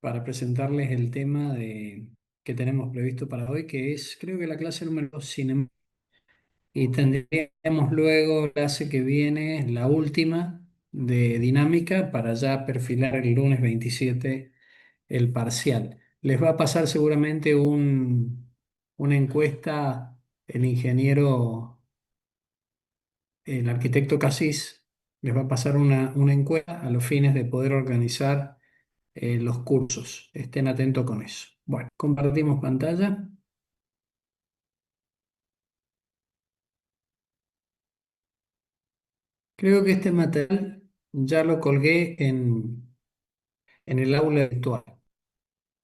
para presentarles el tema que tenemos previsto para hoy, que es, creo que la clase número 2, y tendríamos luego la clase que viene, la última de dinámica, para ya perfilar el lunes 27 el parcial. Les va a pasar seguramente una encuesta el ingeniero, el arquitecto Casís, les va a pasar una encuesta a los fines de poder organizar los cursos. Estén atentos con eso. Bueno, compartimos pantalla. Creo que este material ya lo colgué en el aula virtual.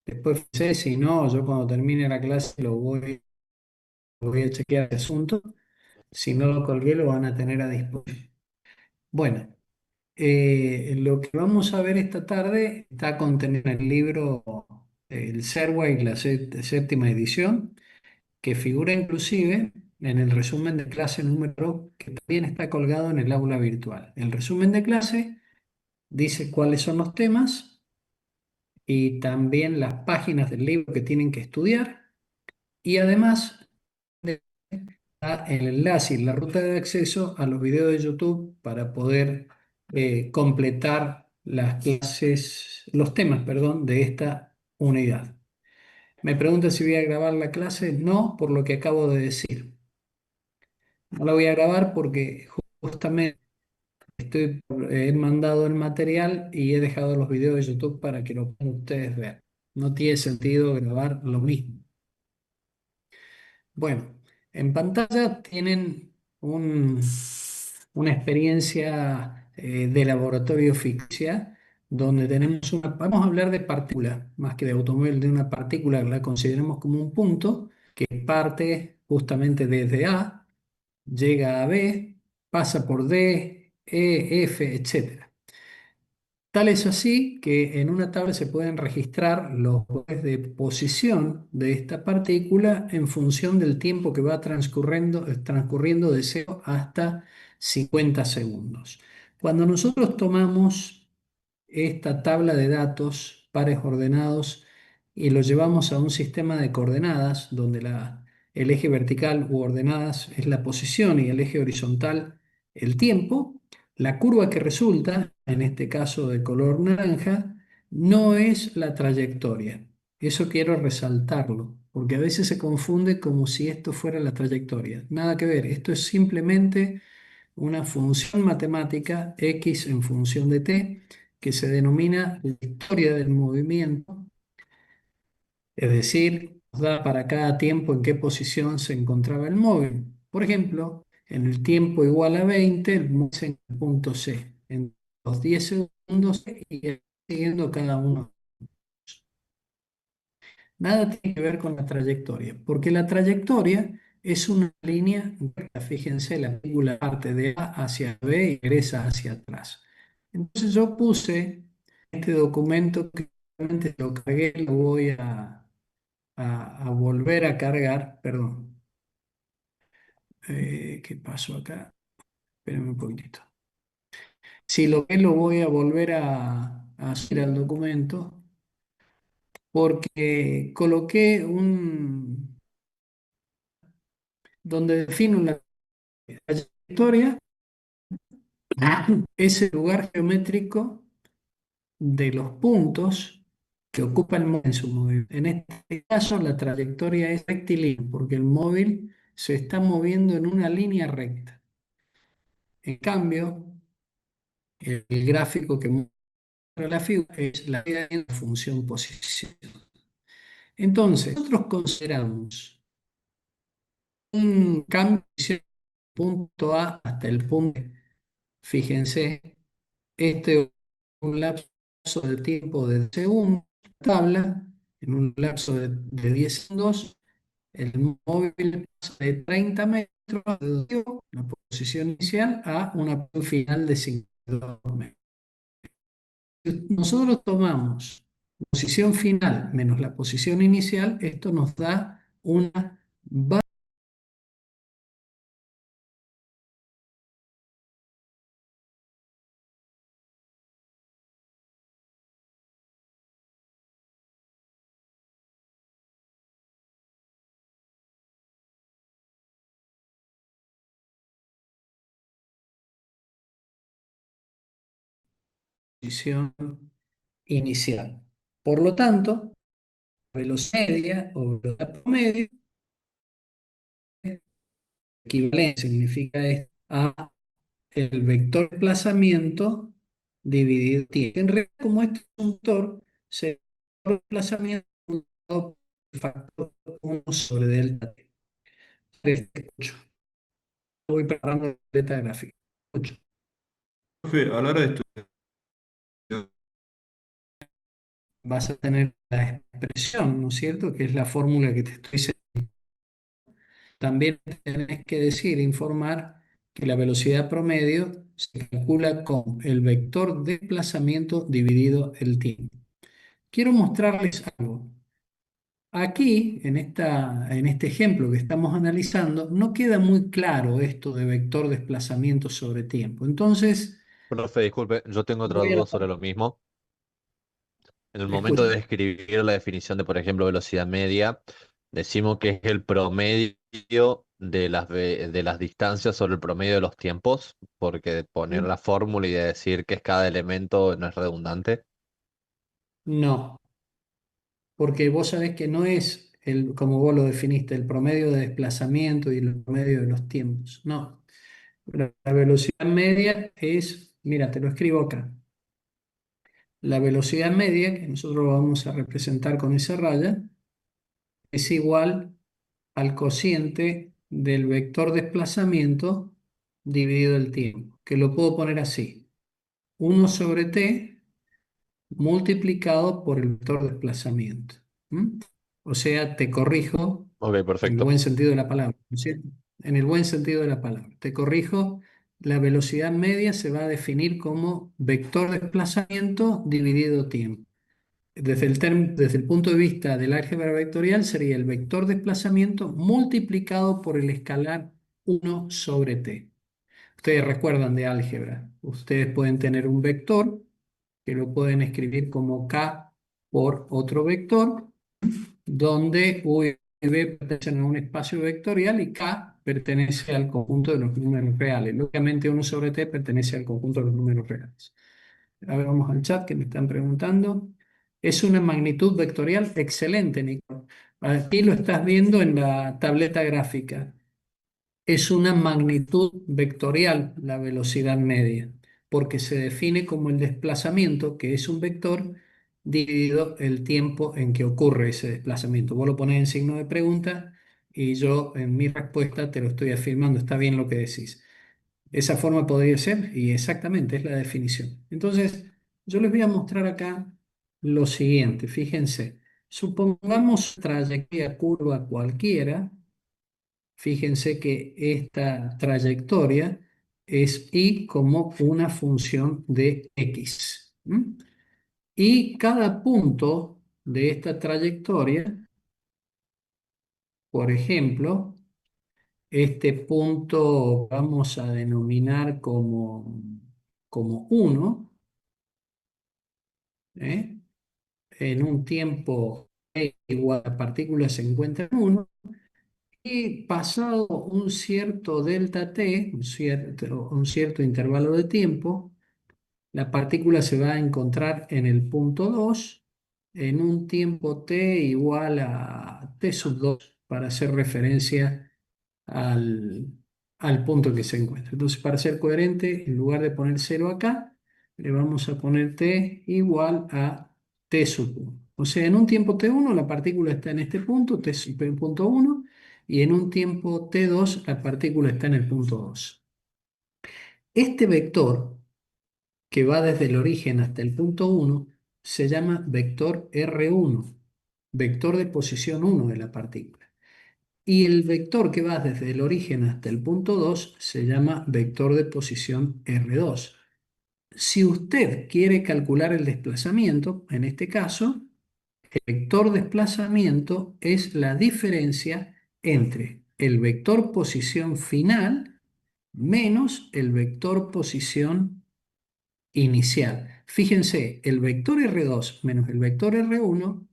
Después, fíjense, si no, yo cuando termine la clase voy a chequear el asunto. Si no lo colgué, lo van a tener a disposición. Bueno, lo que vamos a ver esta tarde está contenido en el libro El Serway, la séptima edición, que figura inclusive en el resumen de clase número que también está colgado en el aula virtual. El resumen de clase dice cuáles son los temas y también las páginas del libro que tienen que estudiar, y además está el enlace y la ruta de acceso a los videos de YouTube para poder completar las clases, los temas, perdón, de esta unidad. Me pregunta si voy a grabar la clase. No, por lo que acabo de decir. No la voy a grabar porque justamente he mandado el material y he dejado los videos de YouTube para que lo puedan ustedes ver. No tiene sentido grabar lo mismo. Bueno, en pantalla tienen una experiencia de laboratorio ficticia donde tenemos vamos a hablar de partícula, más que de automóvil, de una partícula que la consideramos como un punto que parte justamente desde A, llega a B, pasa por D, E, F, etcétera. Tal es así que en una tabla se pueden registrar los valores de posición de esta partícula en función del tiempo que va transcurriendo de 0 hasta 50 segundos. Cuando nosotros tomamos esta tabla de datos, pares ordenados, y lo llevamos a un sistema de coordenadas donde el eje vertical u ordenadas es la posición y el eje horizontal el tiempo, la curva que resulta, en este caso de color naranja, no es la trayectoria. Eso quiero resaltarlo, porque a veces se confunde como si esto fuera la trayectoria. Nada que ver, esto es simplemente una función matemática x en función de t que se denomina la historia del movimiento, es decir, nos da para cada tiempo en qué posición se encontraba el móvil. Por ejemplo, en el tiempo igual a 20, el móvil se encuentra en el punto C, en los 10 segundos y siguiendo cada uno. Nada tiene que ver con la trayectoria, porque la trayectoria es una línea recta. Fíjense, la película parte de A hacia B y regresa hacia atrás. Entonces yo puse este documento que realmente lo cargué, lo voy a volver a cargar, perdón. ¿Qué pasó acá? Espérenme un poquitito. Si lo que lo voy a volver a hacer al documento, porque coloqué donde defino la trayectoria, es el lugar geométrico de los puntos que ocupa el móvil en su movimiento. En este caso, la trayectoria es rectilínea porque el móvil se está moviendo en una línea recta. En cambio, el gráfico que muestra la figura es la función posición. Entonces, nosotros consideramos un cambio de posición del punto A hasta el punto B. Fíjense, este es un lapso de tiempo de segundos, tabla, en un lapso de 10 segundos, el móvil pasa de 30 metros de la posición inicial a una posición final de 52 metros. Si nosotros tomamos posición final menos la posición inicial, esto nos da una posición inicial. Por lo tanto, velocidad media o velocidad promedio, equivalencia significa es a el vector desplazamiento dividido tiempo. En realidad, como este es un vector, se el desplazamiento por el factor 1 sobre delta t. Escucho. Voy preparando la letra gráfica. Escucho. Profe, a la hora de estudiar, Vas a tener la expresión, ¿no es cierto? Que es la fórmula que te estoy diciendo. También tenés que decir, informar que la velocidad promedio se calcula con el vector desplazamiento dividido el tiempo. Quiero mostrarles algo. Aquí, en este ejemplo que estamos analizando, no queda muy claro esto de vector desplazamiento sobre tiempo. Entonces, Profe, disculpe, yo tengo otra voy a duda la... sobre lo mismo. En el momento Escucho. de escribir la definición de, por ejemplo, velocidad media, decimos que es el promedio de las distancias sobre el promedio de los tiempos, porque de poner la fórmula y de decir que es cada elemento no es redundante. No, porque vos sabés que no es como vos lo definiste, el promedio de desplazamiento y el promedio de los tiempos. No, la velocidad media es, mira, te lo escribo acá. La velocidad media, que nosotros lo vamos a representar con esa raya, es igual al cociente del vector desplazamiento dividido el tiempo, que lo puedo poner así. 1/t multiplicado por el vector desplazamiento. ¿Mm? O sea, te corrijo Ok, en el perfecto. buen sentido de la palabra, ¿no es cierto? En el buen sentido de la palabra. Te corrijo, la velocidad media se va a definir como vector desplazamiento dividido tiempo. Desde el punto de vista del álgebra vectorial sería el vector desplazamiento multiplicado por el escalar 1/t. Ustedes recuerdan de álgebra. Ustedes pueden tener un vector que lo pueden escribir como k por otro vector, donde u y b pertenecen a un espacio vectorial y k pertenece al conjunto de los números reales. Lógicamente 1/t pertenece al conjunto de los números reales. A ver, vamos al chat que me están preguntando. Es una magnitud vectorial excelente, Nico. Aquí lo estás viendo en la tableta gráfica. Es una magnitud vectorial la velocidad media, porque se define como el desplazamiento, que es un vector, dividido el tiempo en que ocurre ese desplazamiento. Vos lo pones en signo de pregunta y yo en mi respuesta te lo estoy afirmando. Está bien lo que decís. Esa forma podría ser, y exactamente es la definición. Entonces, yo les voy a mostrar acá lo siguiente. Fíjense, supongamos trayectoria curva cualquiera. Fíjense que esta trayectoria es y como una función de x. ¿M? Y cada punto de esta trayectoria, por ejemplo, este punto vamos a denominar como 1, ¿eh? En un tiempo igual la partícula se encuentra en 1. Y pasado un cierto delta t, un cierto intervalo de tiempo, la partícula se va a encontrar en el punto 2 en un tiempo t igual a t/2 para hacer referencia al, al punto que se encuentra. Entonces, para ser coherente, en lugar de poner 0 acá, le vamos a poner t igual a t/1. O sea, en un tiempo t1 la partícula está en este punto, punto 1, y en un tiempo t2 la partícula está en el punto 2. Este vector, que va desde el origen hasta el punto 1, se llama vector R1, vector de posición 1 de la partícula. Y el vector que va desde el origen hasta el punto 2 se llama vector de posición R2. Si usted quiere calcular el desplazamiento, en este caso, el vector desplazamiento es la diferencia entre el vector posición final menos el vector posición inicial. Fíjense, el vector R2 menos el vector R1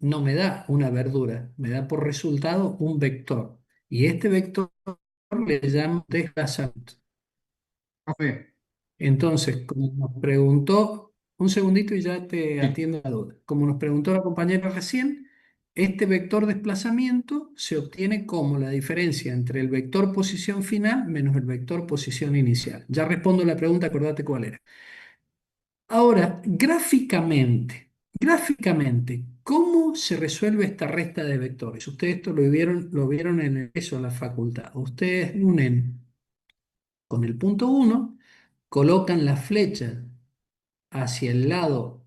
no me da una verdura, me da por resultado un vector. Y este vector le llamo desplazamiento. profe, Entonces, como nos preguntó, un segundito y ya te Sí. atiendo la duda. Como nos preguntó la compañera recién, este vector desplazamiento se obtiene como la diferencia entre el vector posición final menos el vector posición inicial. Ya respondo la pregunta, acordate cuál era. Ahora, gráficamente, ¿cómo se resuelve esta resta de vectores? Ustedes esto lo vieron en eso en la facultad. Ustedes unen con el punto uno, colocan la flecha hacia el lado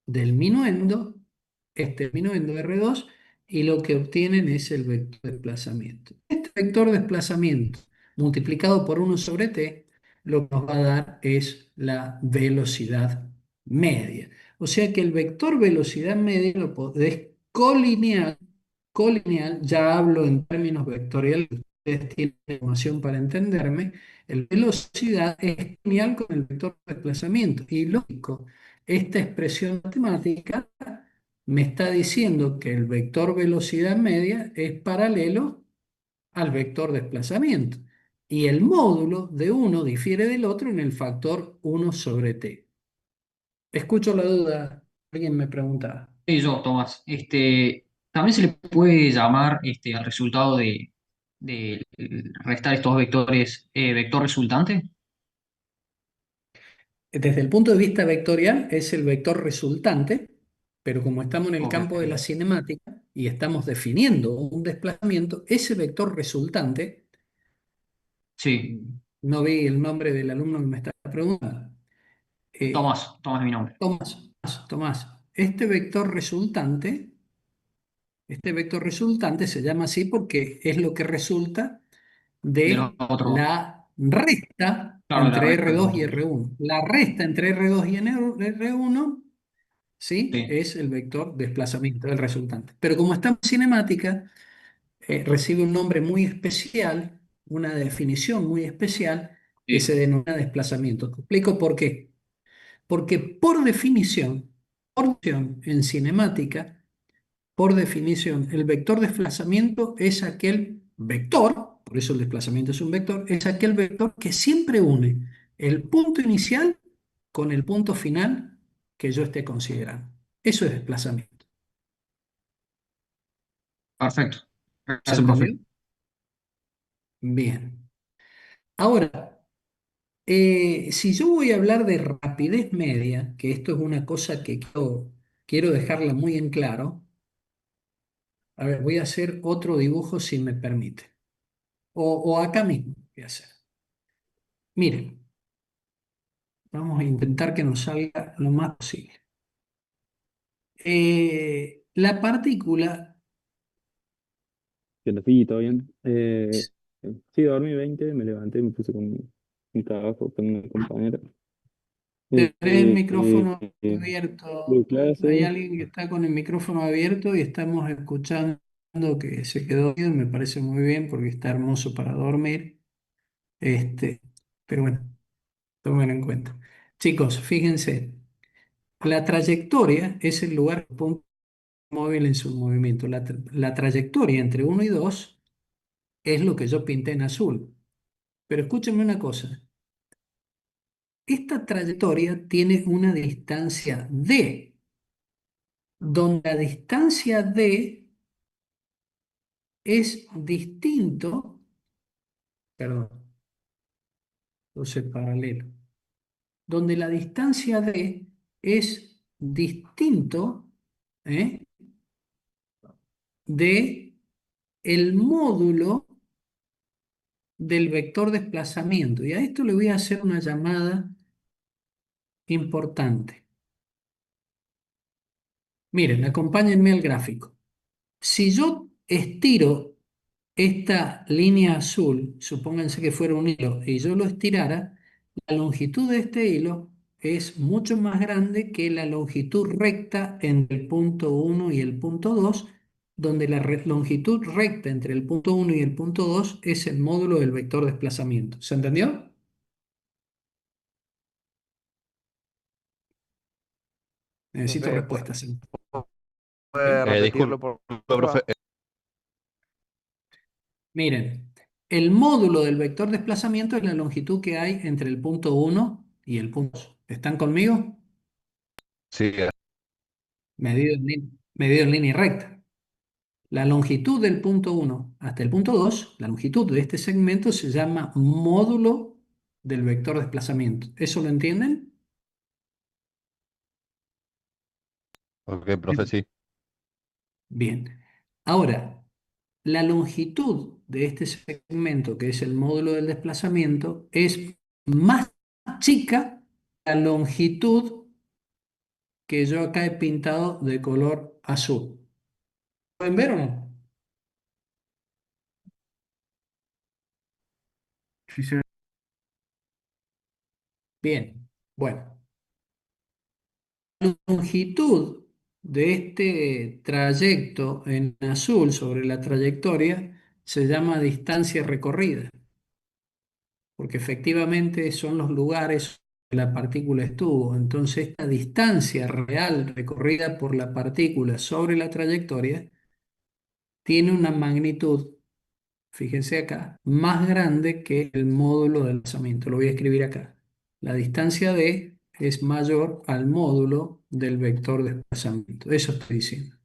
del minuendo, este minuendo R2, y lo que obtienen es el vector de desplazamiento. Este vector de desplazamiento multiplicado por uno sobre t, lo que nos va a dar es la velocidad media. O sea que el vector velocidad media lo podés colineal, ya hablo en términos vectoriales, ustedes tienen información para entenderme, el velocidad es lineal con el vector de desplazamiento. Y lógico, esta expresión matemática me está diciendo que el vector velocidad media es paralelo al vector desplazamiento. Y el módulo de uno difiere del otro en el factor uno sobre t. Escucho la duda, alguien me preguntaba. Sí, yo, Tomás. También se le puede llamar al resultado de restar estos vectores vector resultante. Desde el punto de vista vectorial es el vector resultante, pero como estamos en el Ok. campo de la cinemática y estamos definiendo un desplazamiento, ese vector resultante, Sí, no vi el nombre del alumno que me está preguntando. Eh, Tomás es mi nombre. Tomás, este vector resultante se llama así porque es lo que resulta De los de otros, la resta claro, de la entre resta de los R2 y otros. R1. La resta entre R2 y R1, ¿sí? Sí, Es el vector desplazamiento, el resultante. Pero como está en cinemática, recibe un nombre muy especial, una definición muy especial que se sí, denomina desplazamiento. Te explico por qué. Porque en cinemática, por definición, el vector desplazamiento es aquel vector, por eso el desplazamiento es un vector, es aquel vector que siempre une el punto inicial con el punto final que yo esté considerando. Eso es desplazamiento. perfecto. ¿Se Gracias, profe. entendió? Bien. Ahora, si yo voy a hablar de rapidez media, que esto es una cosa que quiero dejarla muy en claro, a ver, voy a hacer otro dibujo si me permite. O acá mismo voy a hacer. Miren, vamos a intentar que nos salga lo más posible. La partícula, Sí, todo bien. Sí, dormí 20, me levanté, me puse con mi trabajo con una compañera. tenés Eh, el eh, micrófono eh, Tuve abierto, hay clase, alguien que está con el micrófono abierto y estamos escuchando que se quedó dormido, me parece muy bien porque está hermoso para dormir. Este, pero bueno, tomen en cuenta. Chicos, fíjense, la trayectoria es el lugar del punto móvil en su movimiento. La trayectoria entre uno y 2 es lo que yo pinté en azul. Pero escúchenme una cosa, esta trayectoria tiene una distancia d, donde la distancia d es distinto, perdón, entonces paralelo, donde la distancia d es distinto, ¿eh? de el módulo del vector desplazamiento. Y a esto le voy a hacer una llamada importante. Miren, acompáñenme al gráfico. Si yo estiro esta línea azul, supónganse que fuera un hilo, y yo lo estirara, la longitud de este hilo es mucho más grande que la longitud recta entre el punto uno y el punto 2, donde la longitud recta entre el punto uno y el punto 2 es el módulo del vector desplazamiento. ¿Se entendió? Necesito Profe, respuestas. ¿puede repetirlo, Disculpe, profe, porfa? Miren, el módulo del vector desplazamiento es la longitud que hay entre el punto uno y el punto 2. ¿Están conmigo? Sí, Medido en línea recta. La longitud del punto uno hasta el punto 2, la longitud de este segmento se llama módulo del vector de desplazamiento. ¿Eso lo entienden? ok, profe, sí. Bien. Ahora, la longitud de este segmento, que es el módulo del desplazamiento, es más chica que la longitud que yo acá he pintado de color azul. ¿Pueden ver o no? Sí, se ve. Bien. Bueno, la longitud de este trayecto en azul sobre la trayectoria se llama distancia recorrida, porque efectivamente son los lugares donde la partícula estuvo. Entonces, esta distancia real recorrida por la partícula sobre la trayectoria tiene una magnitud, fíjense acá, más grande que el módulo del desplazamiento. Lo voy a escribir acá. La distancia d es mayor al módulo del vector de desplazamiento. Eso estoy diciendo.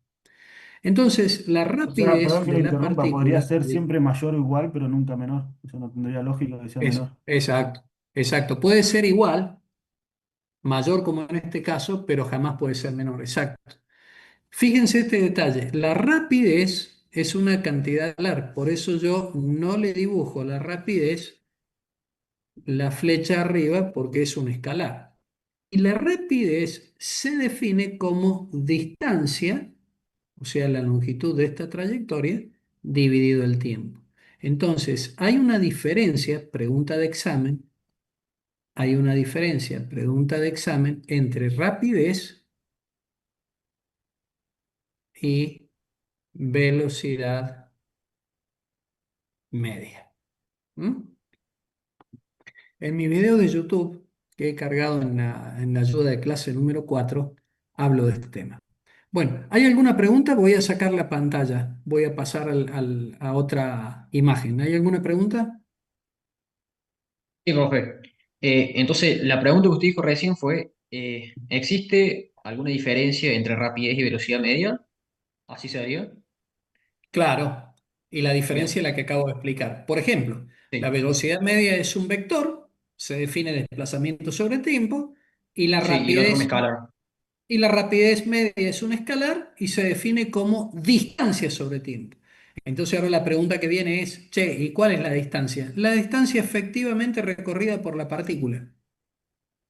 Entonces, la O sea, perdón rapidez que de le la interrumpa, podría partícula, ser siempre mayor o igual, pero nunca menor. Eso no tendría lógica que sea menor. exacto, exacto, puede ser igual, mayor como en este caso, pero jamás puede ser menor, exacto. Fíjense este detalle, la rapidez es una cantidad escalar, por eso yo no le dibujo a la rapidez la flecha arriba porque es un escalar. Y la rapidez se define como distancia, o sea, la longitud de esta trayectoria, dividido el tiempo. Entonces, hay una diferencia, pregunta de examen, hay una diferencia, pregunta de examen, entre rapidez y velocidad media. ¿Mm? En mi video de YouTube, que he cargado en la ayuda de clase número 4, hablo de este tema. Bueno, ¿hay alguna pregunta? Voy a sacar la pantalla. Voy a pasar a otra imagen. ¿Hay alguna pregunta? Sí, profe. Entonces, la pregunta que usted dijo recién fue, ¿existe alguna diferencia entre rapidez y velocidad media? ¿Así sería? Claro. Y la diferencia es Bien, la que acabo de explicar. Por ejemplo, la sí. velocidad media es un vector, se define desplazamiento sobre tiempo, y la Sí, y el otro un rapidez escalar. Y la rapidez media es un escalar y se define como distancia sobre tiempo. Entonces ahora la pregunta que viene es, che, ¿y cuál es la distancia? La distancia efectivamente recorrida por la partícula.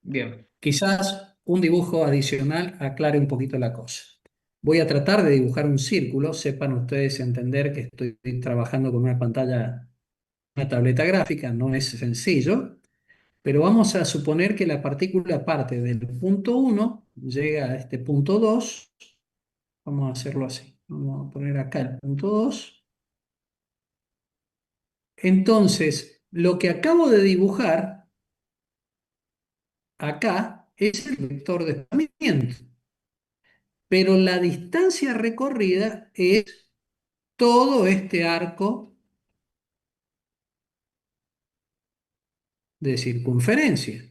Bien. Quizás un dibujo adicional aclare un poquito la cosa. Voy a tratar de dibujar un círculo, sepan ustedes entender que estoy trabajando con una pantalla, una tableta gráfica, no es sencillo, pero vamos a suponer que la partícula parte del punto uno, llega a este punto 2. Vamos a hacerlo así. Vamos a poner acá el punto 2. Entonces, lo que acabo de dibujar acá es el vector de desplazamiento, pero la distancia recorrida es todo este arco de circunferencia,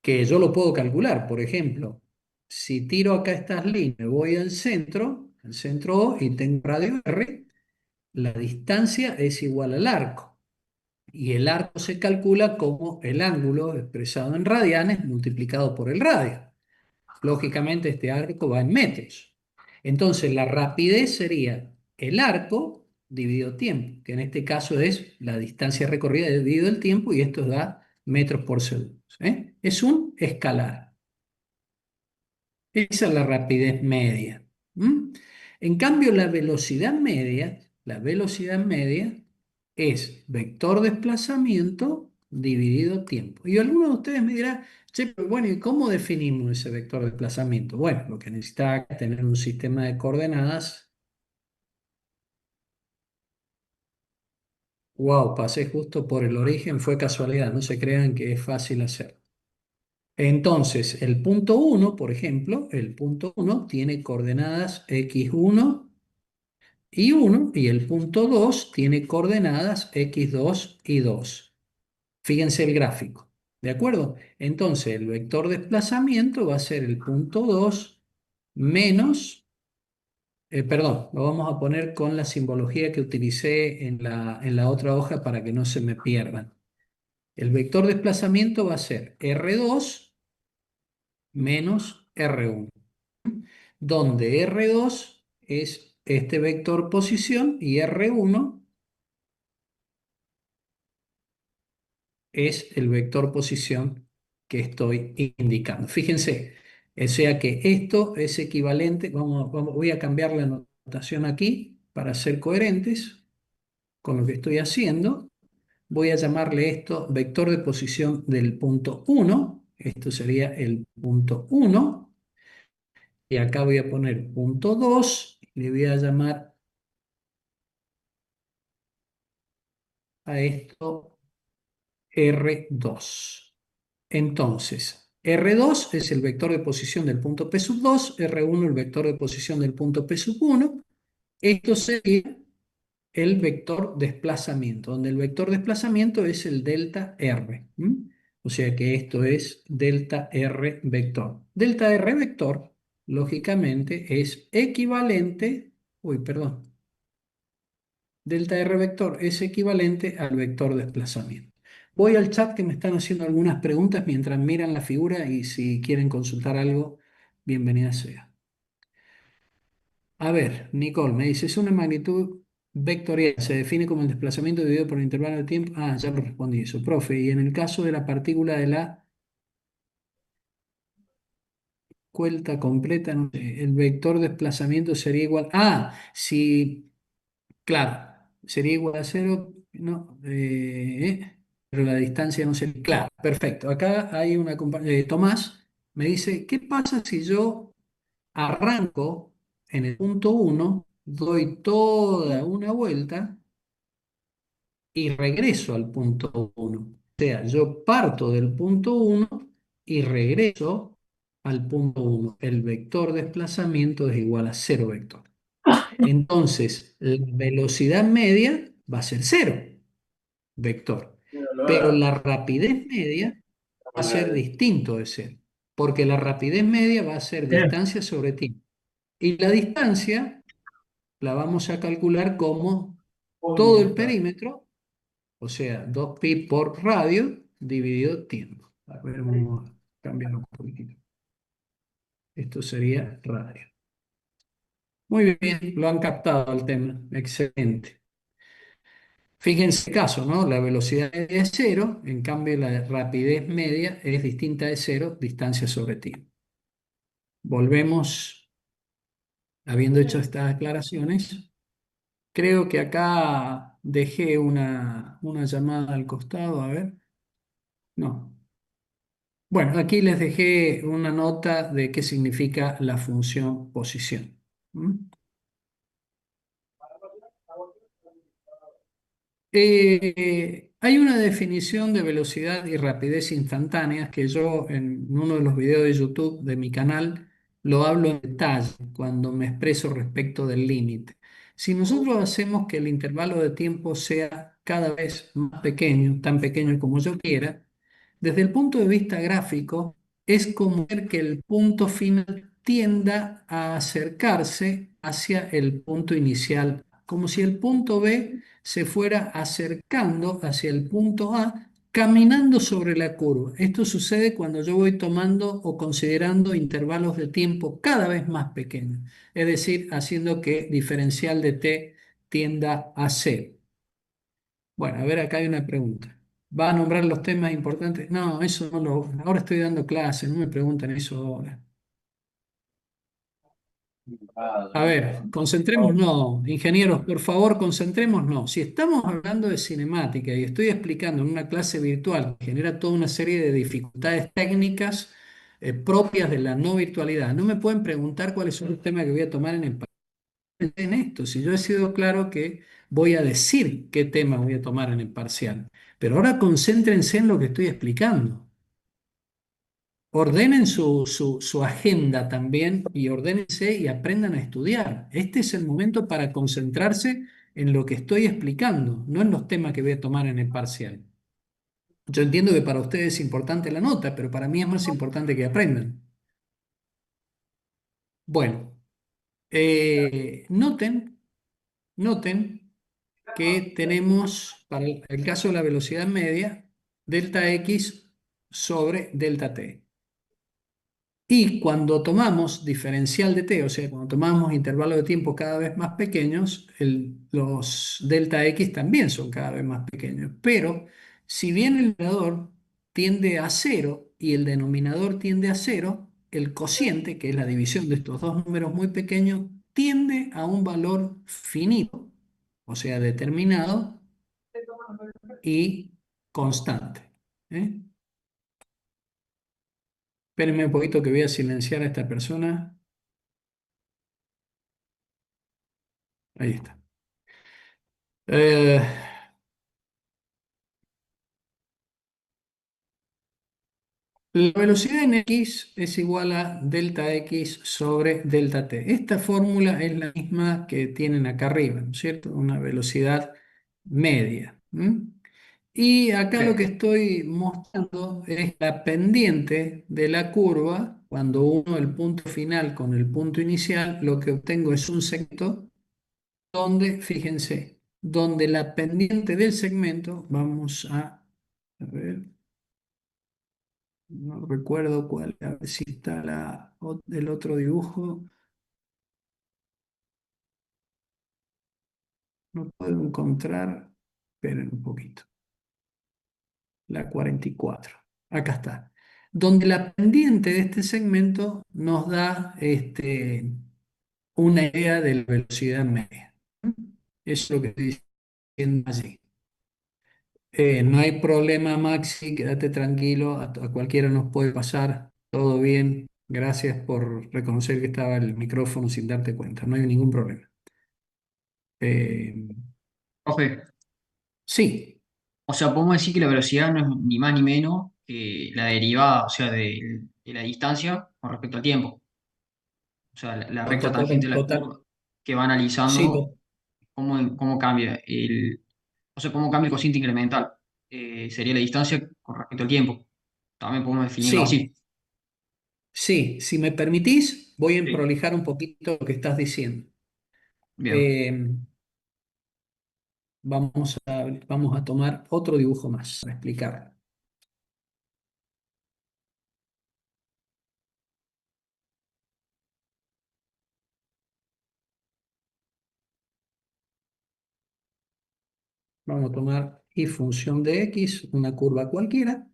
que yo lo puedo calcular. Por ejemplo, si tiro acá estas líneas, voy al centro O y tengo radio R, la distancia es igual al arco. Y el arco se calcula como el ángulo expresado en radianes multiplicado por el radio. Lógicamente este arco va en metros. Entonces la rapidez sería el arco dividido tiempo, que en este caso es la distancia recorrida dividido el tiempo y esto da metros por segundo. ¿Eh? Es un escalar. Esa es la rapidez media. ¿Mm? En cambio, la velocidad media es vector desplazamiento dividido tiempo. Y alguno de ustedes me dirá, che, pero bueno, ¿y cómo definimos ese vector de desplazamiento? Bueno, lo que necesita es tener un sistema de coordenadas. Wow, pasé justo por el origen, fue casualidad, no se crean que es fácil hacer. Entonces, el punto uno, por ejemplo, el punto uno tiene coordenadas x1 y 1 y el punto 2 tiene coordenadas x2 y 2. Fíjense el gráfico. ¿De acuerdo? Entonces, el vector desplazamiento va a ser el punto 2 menos, perdón, lo vamos a poner con la simbología que utilicé en la otra hoja para que no se me pierdan. El vector desplazamiento va a ser R2 menos R1, donde R2 es este vector posición y R1 es el vector posición que estoy indicando. Fíjense, o sea que esto es equivalente, voy a cambiar la notación aquí para ser coherentes con lo que estoy haciendo. Voy a llamarle esto vector de posición del punto 1. Esto sería el punto 1. Y acá voy a poner punto 2. Y le voy a llamar a esto R2. Entonces, R2 es el vector de posición del punto P sub 2, R1 el vector de posición del punto P sub 1. Esto sería el vector desplazamiento, donde el vector desplazamiento es el delta R. O sea que esto es delta R vector. Delta R vector, lógicamente, es equivalente, uy, perdón, delta R vector es equivalente al vector desplazamiento. Voy al chat que me están haciendo algunas preguntas mientras miran la figura y si quieren consultar algo, bienvenida sea. A ver, Nicole me dice, es una magnitud vectorial, se define como el desplazamiento dividido por el intervalo de tiempo. Ah, ya lo respondí eso, profe. Y en el caso de la partícula de la vuelta completa, no sé, el vector desplazamiento sería igual. Ah, sí, claro, sería igual a cero, no, pero la distancia no sería. Claro, perfecto. Acá hay una compañera, Tomás, me dice, ¿qué pasa si yo arranco en el punto uno, doy toda una vuelta y regreso al punto uno? O sea, yo parto del punto uno y regreso al punto uno. El vector desplazamiento es igual a cero vector. Entonces, la velocidad media va a ser cero vector, pero la rapidez media va a ser distinto de cero, porque la rapidez media va a ser distancia sobre tiempo. Y la distancia la vamos a calcular como todo el perímetro, o sea, 2pi por radio dividido tiempo. A ver, vamos a cambiarlo un poquitito. Esto sería radio. Muy bien, lo han captado el tema. Excelente. Fíjense el caso, ¿no? La velocidad media es cero, en cambio la rapidez media es distinta de cero, distancia sobre tiempo. Volvemos, habiendo hecho estas aclaraciones. Creo que acá dejé una llamada al costado, a ver. No. Bueno, aquí les dejé una nota de qué significa la función posición. ¿Mm? Hay una definición de velocidad y rapidez instantáneas que yo en uno de los videos de YouTube de mi canal lo hablo en detalle cuando me expreso respecto del límite. Si nosotros hacemos que el intervalo de tiempo sea cada vez más pequeño, tan pequeño como yo quiera, desde el punto de vista gráfico, es como ver que el punto final tienda a acercarse hacia el punto inicial, como si el punto B se fuera acercando hacia el punto A, caminando sobre la curva. Esto sucede cuando yo voy tomando o considerando intervalos de tiempo cada vez más pequeños, es decir, haciendo que diferencial de t tienda a cero. Bueno, a ver, acá hay una pregunta. ¿Va a nombrar los temas importantes? No, eso no lo. Ahora estoy dando clases, no me preguntan eso ahora. A ver, concentrémonos, ingenieros, por favor, concentrémonos. Si estamos hablando de cinemática y estoy explicando en una clase virtual que genera toda una serie de dificultades técnicas propias de la no virtualidad, no me pueden preguntar cuáles son los temas que voy a tomar en el en esto. Si yo he sido claro que voy a decir qué tema voy a tomar en el parcial, pero ahora concéntrense en lo que estoy explicando. Ordenen su agenda también y ordénense y aprendan a estudiar. Este es el momento para concentrarse en lo que estoy explicando, no en los temas que voy a tomar en el parcial. Yo entiendo que para ustedes es importante la nota, pero para mí es más importante que aprendan. Bueno, noten que tenemos, para el caso de la velocidad media, delta x sobre delta t. Y cuando tomamos diferencial de t, o sea, cuando tomamos intervalos de tiempo cada vez más pequeños, los delta x también son cada vez más pequeños. Pero si bien el numerador tiende a cero y el denominador tiende a cero, el cociente, que es la división de estos dos números muy pequeños, tiende a un valor finito, o sea, determinado y constante. ¿Eh? Espérenme un poquito que voy a silenciar a esta persona. Ahí está. Eh, la velocidad en x es igual a delta x sobre delta t. Esta fórmula es la misma que tienen acá arriba, ¿no es cierto? Una velocidad media. ¿M? Y acá lo que Ok. estoy mostrando es la pendiente de la curva. Cuando uno el punto final con el punto inicial, lo que obtengo es un segmento donde, fíjense, donde la pendiente del segmento, a ver, no recuerdo cuál, a ver si está el otro dibujo, no puedo encontrar, esperen un poquito, la 44, acá está, donde la pendiente de este segmento nos da una idea de la velocidad media. Eso es lo que estoy diciendo allí. No hay problema, Maxi, quédate tranquilo, a cualquiera nos puede pasar, todo bien. Gracias por reconocer que estaba el micrófono sin darte cuenta, no hay ningún problema. Eh, Profe, sí, o sea, podemos decir que la velocidad no es ni más ni menos que la derivada, o sea, de la distancia con respecto al tiempo. O sea, la recta tangente de la total, curva que va sí, analizando cómo cambia o sea, cómo cambia el cociente incremental. Sería la distancia con respecto al tiempo. También podemos definirlo sí, así. sí, si me permitís, voy a Sí, prolijar un poquito lo que estás diciendo. bien. Eh, vamos a tomar otro dibujo más para explicar. Vamos a tomar y función de x, una curva cualquiera.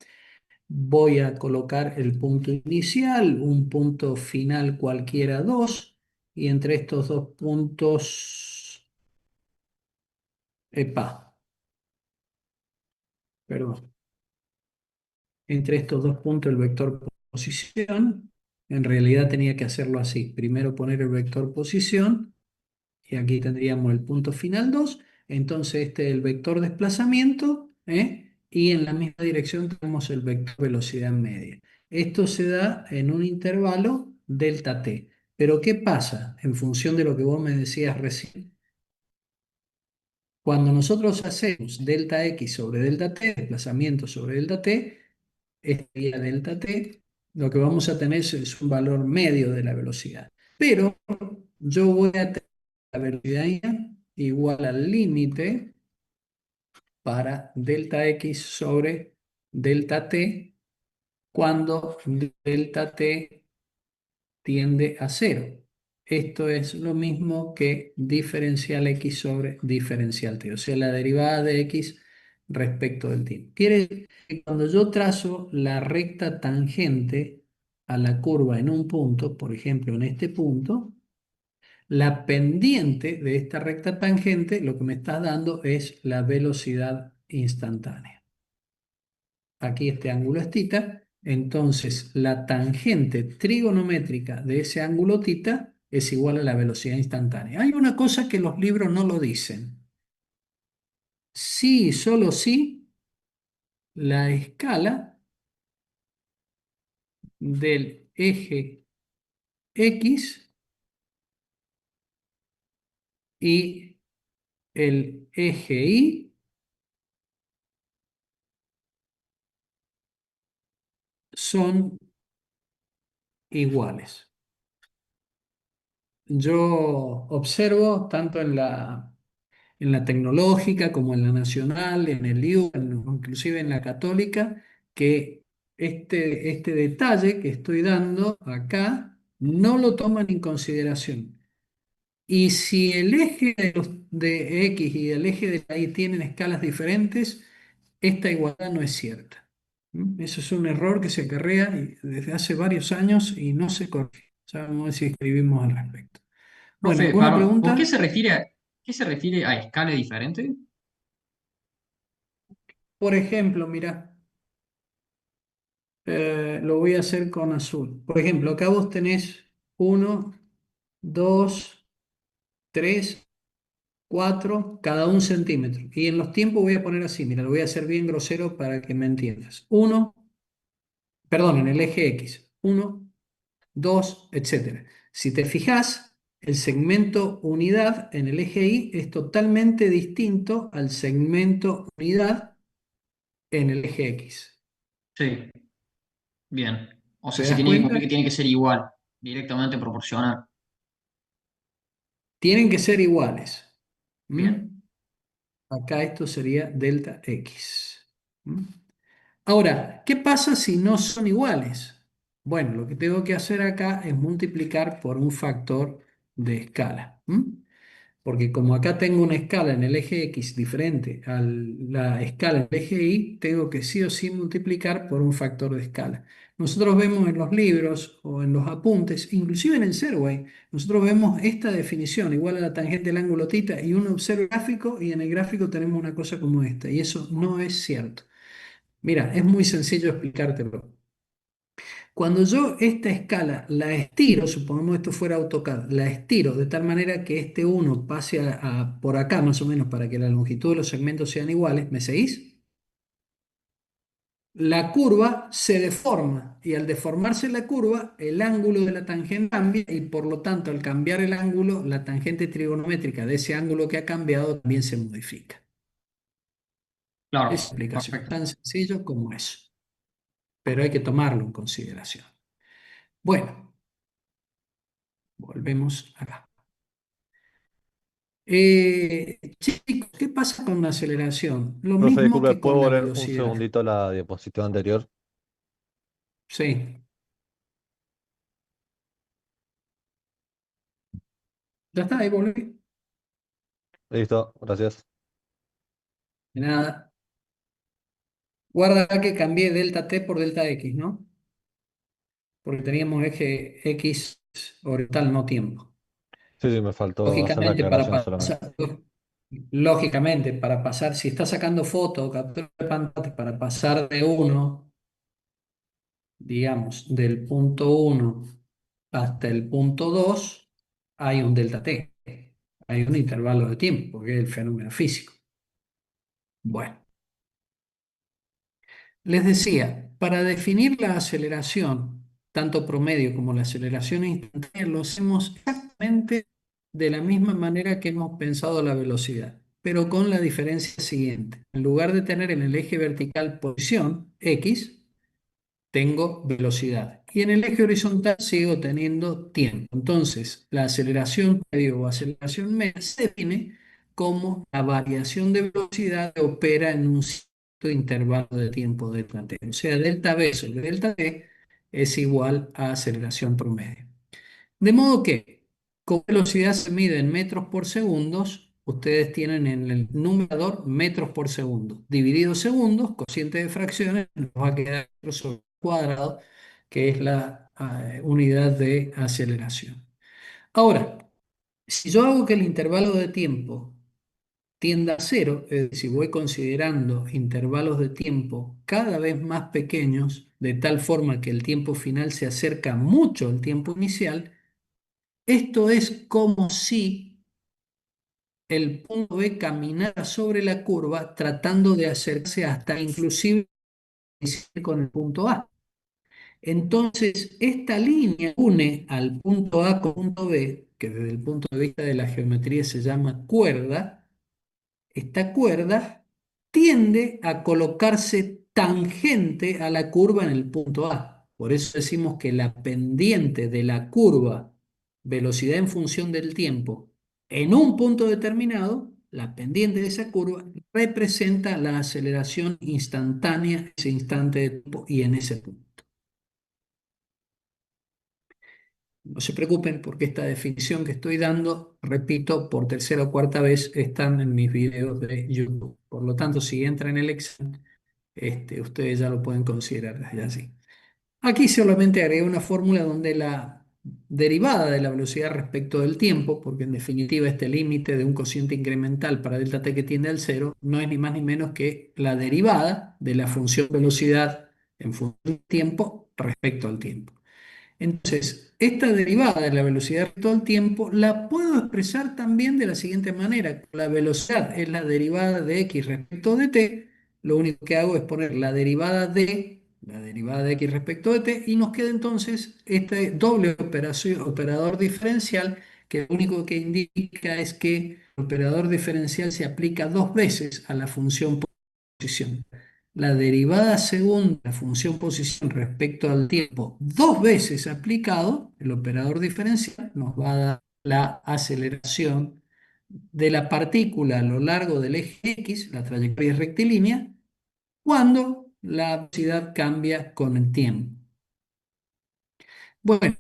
Voy a colocar el punto inicial, un punto final cualquiera 2, y entre estos dos puntos, epa, perdón, entre estos dos puntos el vector posición, en realidad tenía que hacerlo así, primero poner el vector posición, y aquí tendríamos el punto final 2. Entonces este es el vector desplazamiento, ¿eh? Y en la misma dirección tenemos el vector velocidad media. Esto se da en un intervalo delta t. Pero ¿qué pasa en función de lo que vos me decías recién? Cuando nosotros hacemos delta x sobre delta t, desplazamiento sobre delta t, este día delta t, lo que vamos a tener es un valor medio de la velocidad. Pero yo voy a tener la velocidad igual al límite para delta x sobre delta t cuando delta t tiende a cero. Esto es lo mismo que diferencial x sobre diferencial t, o sea, la derivada de x respecto del tiempo. Quiere decir que cuando yo trazo la recta tangente a la curva en un punto, por ejemplo, en este punto, la pendiente de esta recta tangente lo que me está dando es la velocidad instantánea. Aquí este ángulo es tita, entonces la tangente trigonométrica de ese ángulo tita es igual a la velocidad instantánea. Hay una cosa que los libros no lo dicen. Sí, solo sí, la escala del eje X y el eje Y son iguales. Yo observo tanto en la tecnológica como en la nacional, en el IU, inclusive en la católica, que este detalle que estoy dando acá no lo toman en consideración. Y si el eje de X y el eje de la Y tienen escalas diferentes, esta igualdad no es cierta. ¿Mm? Eso es un error que se acarrea desde hace varios años y no se corrige. Ya vamos a ver si escribimos al respecto. Bueno, Profe, ¿alguna perdón, ¿con pregunta? qué se refiere a escala diferente? Por ejemplo, mira, lo voy a hacer con azul. Por ejemplo, acá vos tenés uno, dos, tres, cuatro, cada un centímetro. Y en los tiempos voy a poner así, mira, lo voy a hacer bien grosero para que me entiendas. Uno, perdón, en el eje X. Uno, dos, etcétera. Si te fijas, el segmento unidad en el eje Y es totalmente distinto al segmento unidad en el eje X. Sí, bien. O sea, ¿Te se das tiene que cumplir cuenta? que tiene que ser igual, directamente proporcional. Tienen que ser iguales. Bien, ¿Mm? Acá esto sería delta X. ¿Mm? Ahora, ¿qué pasa si no son iguales? Bueno, lo que tengo que hacer acá es multiplicar por un factor de escala. ¿Mm? Porque como acá tengo una escala en el eje X diferente a la escala en el eje Y, tengo que sí o sí multiplicar por un factor de escala. Nosotros vemos en los libros o en los apuntes, inclusive en el Serway, nosotros vemos esta definición igual a la tangente del ángulo θ y uno observa el gráfico y en el gráfico tenemos una cosa como esta y eso no es cierto. Mira, es muy sencillo explicártelo. Cuando yo esta escala la estiro, supongamos esto fuera AutoCAD, la estiro de tal manera que este uno pase por acá más o menos para que la longitud de los segmentos sean iguales, ¿me seguís? La curva se deforma y al deformarse la curva, el ángulo de la tangente cambia y por lo tanto al cambiar el ángulo, la tangente trigonométrica de ese ángulo que ha cambiado también se modifica. Es claro, explicación, perfecto. tan sencillo como eso, pero hay que tomarlo en consideración. Bueno, volvemos acá. Chicos, ¿qué pasa con la aceleración? Lo Profe, mismo disculpe, que ¿puedo con la volver un velocidad. segundito a la diapositiva anterior? Sí, ya está, ahí volví. Listo, gracias. De nada. Guarda que cambié delta t por delta x, ¿no? Porque teníamos eje x horizontal, no tiempo. Sí, sí, me faltó hacer la Lógicamente, aclaración solamente. lógicamente, para pasar, si estás sacando foto o captura de pantalla, para pasar de uno, digamos, del punto uno hasta el punto 2 hay un delta t, hay un intervalo de tiempo, que es el fenómeno físico. Bueno, les decía, para definir la aceleración, tanto promedio como la aceleración instantánea, lo hacemos exactamente de la misma manera que hemos pensado la velocidad, pero con la diferencia siguiente. En lugar de tener en el eje vertical posición, x, tengo velocidad. Y en el eje horizontal sigo teniendo tiempo. Entonces, la aceleración medio o aceleración media se define como la variación de velocidad que opera en un cierto intervalo de tiempo delta t. O sea, delta v sobre delta t es igual a aceleración promedio. De modo que, con velocidad se mide en metros por segundos, ustedes tienen en el numerador metros por segundo. Dividido segundos, cociente de fracciones, nos va a quedar metros sobre cuadrado, que es la unidad de aceleración. Ahora, si yo hago que el intervalo de tiempo tienda a cero, es decir, voy considerando intervalos de tiempo cada vez más pequeños, de tal forma que el tiempo final se acerca mucho al tiempo inicial, esto es como si el punto B caminara sobre la curva tratando de acercarse hasta inclusive coincidir con el punto A. Entonces, esta línea une al punto A con punto B, que desde el punto de vista de la geometría se llama cuerda. Esta cuerda tiende a colocarse tangente a la curva en el punto A. Por eso decimos que la pendiente de la curva velocidad en función del tiempo en un punto determinado, la pendiente de esa curva representa la aceleración instantánea en ese instante de tiempo y en ese punto. No se preocupen porque esta definición que estoy dando, repito, por tercera o cuarta vez, están en mis videos de YouTube. Por lo tanto, si entran en el examen, ustedes ya lo pueden considerar desde así. Aquí solamente agregué una fórmula donde la derivada de la velocidad respecto del tiempo, porque en definitiva este límite de un cociente incremental para delta t que tiende al cero, no es ni más ni menos que la derivada de la función velocidad en función del tiempo respecto al tiempo. Entonces, esta derivada de la velocidad respecto al tiempo la puedo expresar también de la siguiente manera. La velocidad es la derivada de x respecto de t. Lo único que hago es poner la derivada de x respecto de t, y nos queda entonces este doble operador diferencial, que lo único que indica es que el operador diferencial se aplica dos veces a la función posición. La derivada segunda, la función posición respecto al tiempo, dos veces aplicado, el operador diferencial nos va a dar la aceleración de la partícula a lo largo del eje X, la trayectoria es rectilínea, cuando la velocidad cambia con el tiempo. Bueno,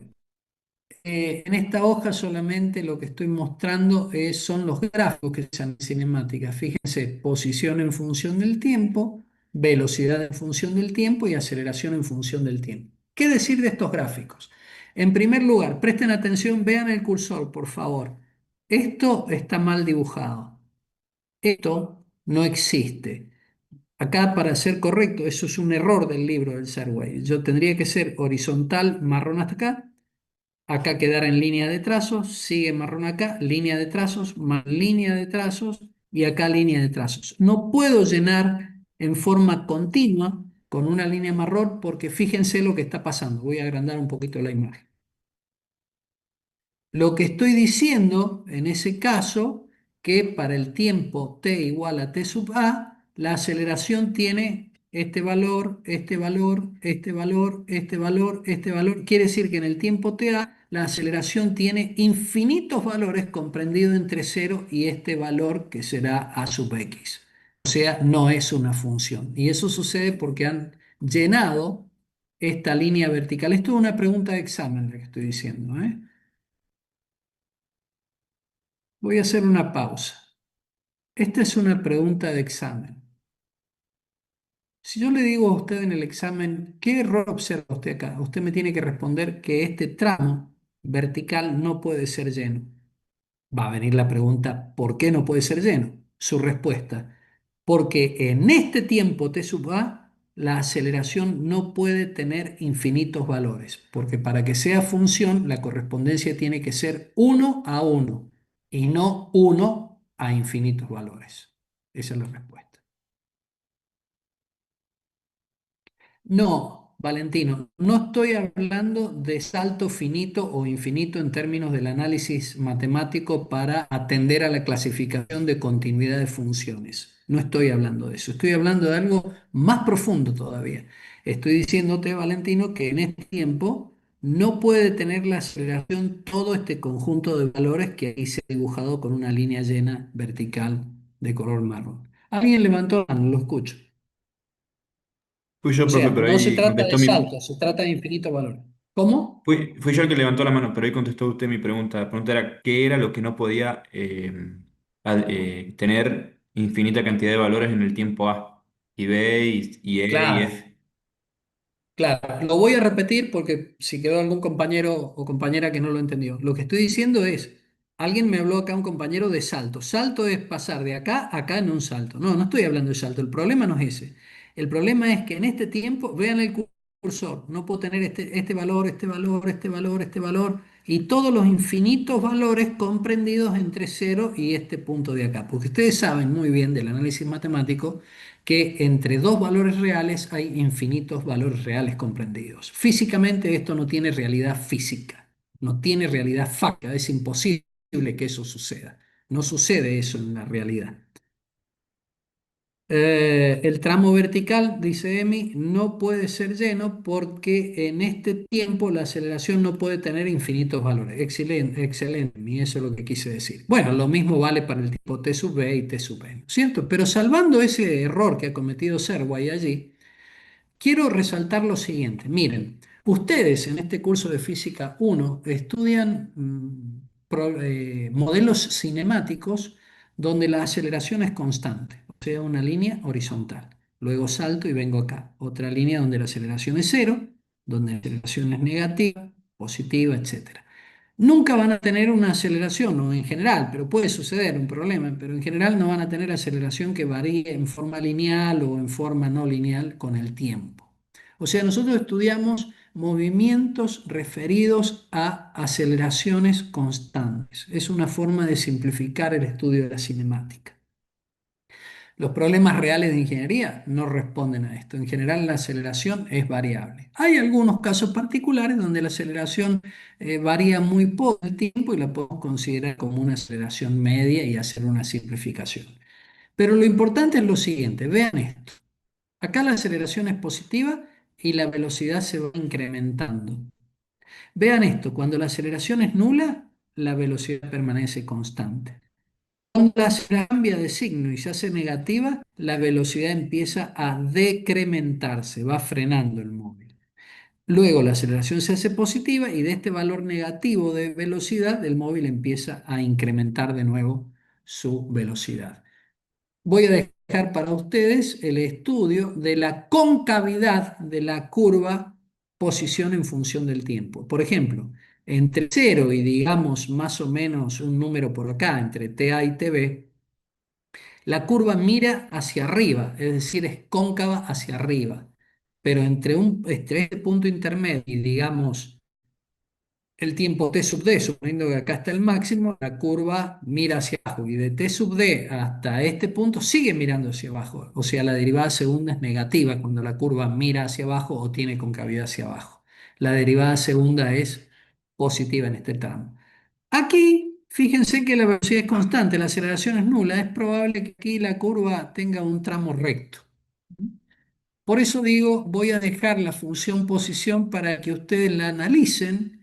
en esta hoja solamente lo que estoy mostrando son los gráficos que se llaman cinemática. Fíjense, posición en función del tiempo, velocidad en función del tiempo y aceleración en función del tiempo. ¿Qué decir de estos gráficos? En primer lugar, presten atención, vean el cursor, por favor. Esto está mal dibujado. Esto no existe. Acá, para ser correcto, eso es un error del libro del Serway. Yo tendría que ser horizontal, marrón hasta acá. Acá quedar en línea de trazos, sigue marrón acá, línea de trazos, más línea de trazos y acá línea de trazos. No puedo llenar en forma continua con una línea marrón porque fíjense lo que está pasando. Voy a agrandar un poquito la imagen. Lo que estoy diciendo en ese caso, que para el tiempo t igual a t sub a, la aceleración tiene este valor, este valor, este valor, este valor, este valor. Quiere decir que en el tiempo ta la aceleración tiene infinitos valores comprendidos entre 0 y este valor que será a sub x. O sea, no es una función. Y eso sucede porque han llenado esta línea vertical. Esto es una pregunta de examen, lo que estoy diciendo, ¿eh? Voy a hacer una pausa. Esta es una pregunta de examen. Si yo le digo a usted en el examen, ¿qué error observa usted acá? Usted me tiene que responder que este tramo vertical no puede ser lleno. Va a venir la pregunta, ¿por qué no puede ser lleno? Su respuesta, porque en este tiempo t sub a, la aceleración no puede tener infinitos valores, porque para que sea función, la correspondencia tiene que ser 1 a 1 y no 1 a infinitos valores. Esa es la respuesta. No, Valentino, no estoy hablando de salto finito o infinito en términos del análisis matemático para atender a la clasificación de continuidad de funciones. No estoy hablando de eso, estoy hablando de algo más profundo todavía. Estoy diciéndote, Valentino, que en este tiempo no puede tener la aceleración todo este conjunto de valores que ahí se ha dibujado con una línea llena vertical de color marrón. Alguien levantó la mano, lo escucho. Fui yo, O profe, sea, pero no se ahí trata de contestó mi... saltos, se trata de infinitos valores. ¿Cómo? Fui yo el que levantó la mano, pero ahí contestó usted mi pregunta. La pregunta era, ¿qué era lo que no podía tener infinita cantidad de valores en el tiempo A? Y B, y E, y Claro, F. claro. Lo voy a repetir porque si quedó algún compañero o compañera que no lo entendió. Lo que estoy diciendo es, alguien me habló acá, un compañero, de salto. Salto es pasar de acá a acá en un salto. No, no estoy hablando de salto. El problema no es ese. El problema es que en este tiempo, vean el cursor, no puedo tener este valor, este valor, este valor, este valor y todos los infinitos valores comprendidos entre cero y este punto de acá. Porque ustedes saben muy bien del análisis matemático que entre dos valores reales hay infinitos valores reales comprendidos. Físicamente esto no tiene realidad física, no tiene realidad fáctica, es imposible que eso suceda. No sucede eso en la realidad. El tramo vertical, dice Emi, no puede ser lleno porque en este tiempo la aceleración no puede tener infinitos valores. Excelente, excelente, y eso es lo que quise decir. Bueno, lo mismo vale para el tipo T sub B y T sub N, ¿no es cierto? Pero salvando ese error que ha cometido Serway allí, quiero resaltar lo siguiente. Miren, ustedes en este curso de Física 1 estudian modelos cinemáticos donde la aceleración es constante, o sea, una línea horizontal. Luego salto y vengo acá. Otra línea donde la aceleración es cero, donde la aceleración es negativa, positiva, etcétera. Nunca van a tener una aceleración, o en general, pero puede suceder un problema, pero en general no van a tener aceleración que varíe en forma lineal o en forma no lineal con el tiempo. O sea, nosotros estudiamos movimientos referidos a aceleraciones constantes. Es una forma de simplificar el estudio de la cinemática. Los problemas reales de ingeniería no responden a esto. En general, la aceleración es variable. Hay algunos casos particulares donde la aceleración varía muy poco el tiempo y la podemos considerar como una aceleración media y hacer una simplificación. Pero lo importante es lo siguiente, vean esto. Acá la aceleración es positiva y la velocidad se va incrementando. Vean esto, cuando la aceleración es nula, la velocidad permanece constante. Cuando la aceleración cambia de signo y se hace negativa, la velocidad empieza a decrementarse, va frenando el móvil. Luego la aceleración se hace positiva y de este valor negativo de velocidad, el móvil empieza a incrementar de nuevo su velocidad. Voy a dejar para ustedes el estudio de la concavidad de la curva posición en función del tiempo. Por ejemplo, entre 0 y digamos más o menos un número por acá, entre TA y TB, la curva mira hacia arriba, es decir, es cóncava hacia arriba. Pero entre este punto intermedio y digamos el tiempo T sub D, suponiendo que acá está el máximo, la curva mira hacia abajo y de T sub D hasta este punto sigue mirando hacia abajo. O sea, la derivada segunda es negativa cuando la curva mira hacia abajo o tiene concavidad hacia abajo. La derivada segunda es positiva en este tramo. Aquí, fíjense que la velocidad es constante, la aceleración es nula. Es probable que aquí la curva tenga un tramo recto. Por eso digo, voy a dejar la función posición para que ustedes la analicen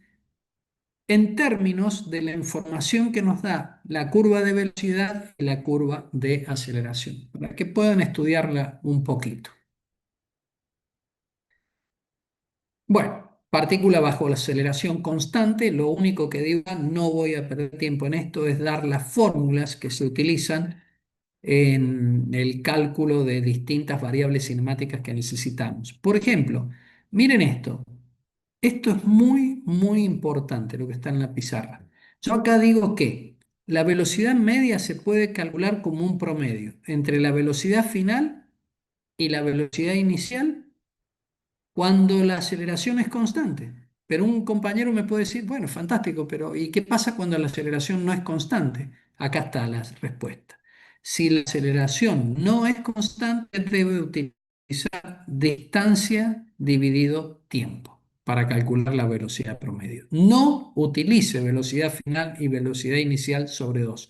en términos de la información que nos da la curva de velocidad y la curva de aceleración, para que puedan estudiarla un poquito. Bueno, partícula bajo la aceleración constante, lo único que digo, no voy a perder tiempo en esto, es dar las fórmulas que se utilizan en el cálculo de distintas variables cinemáticas que necesitamos. Por ejemplo, miren esto. Esto es muy, muy importante lo que está en la pizarra. Yo acá digo que la velocidad media se puede calcular como un promedio entre la velocidad final y la velocidad inicial cuando la aceleración es constante. Pero un compañero me puede decir, bueno, fantástico, pero ¿y qué pasa cuando la aceleración no es constante? Acá está la respuesta. Si la aceleración no es constante, debe utilizar distancia dividido tiempo para calcular la velocidad promedio. No utilice velocidad final y velocidad inicial sobre 2.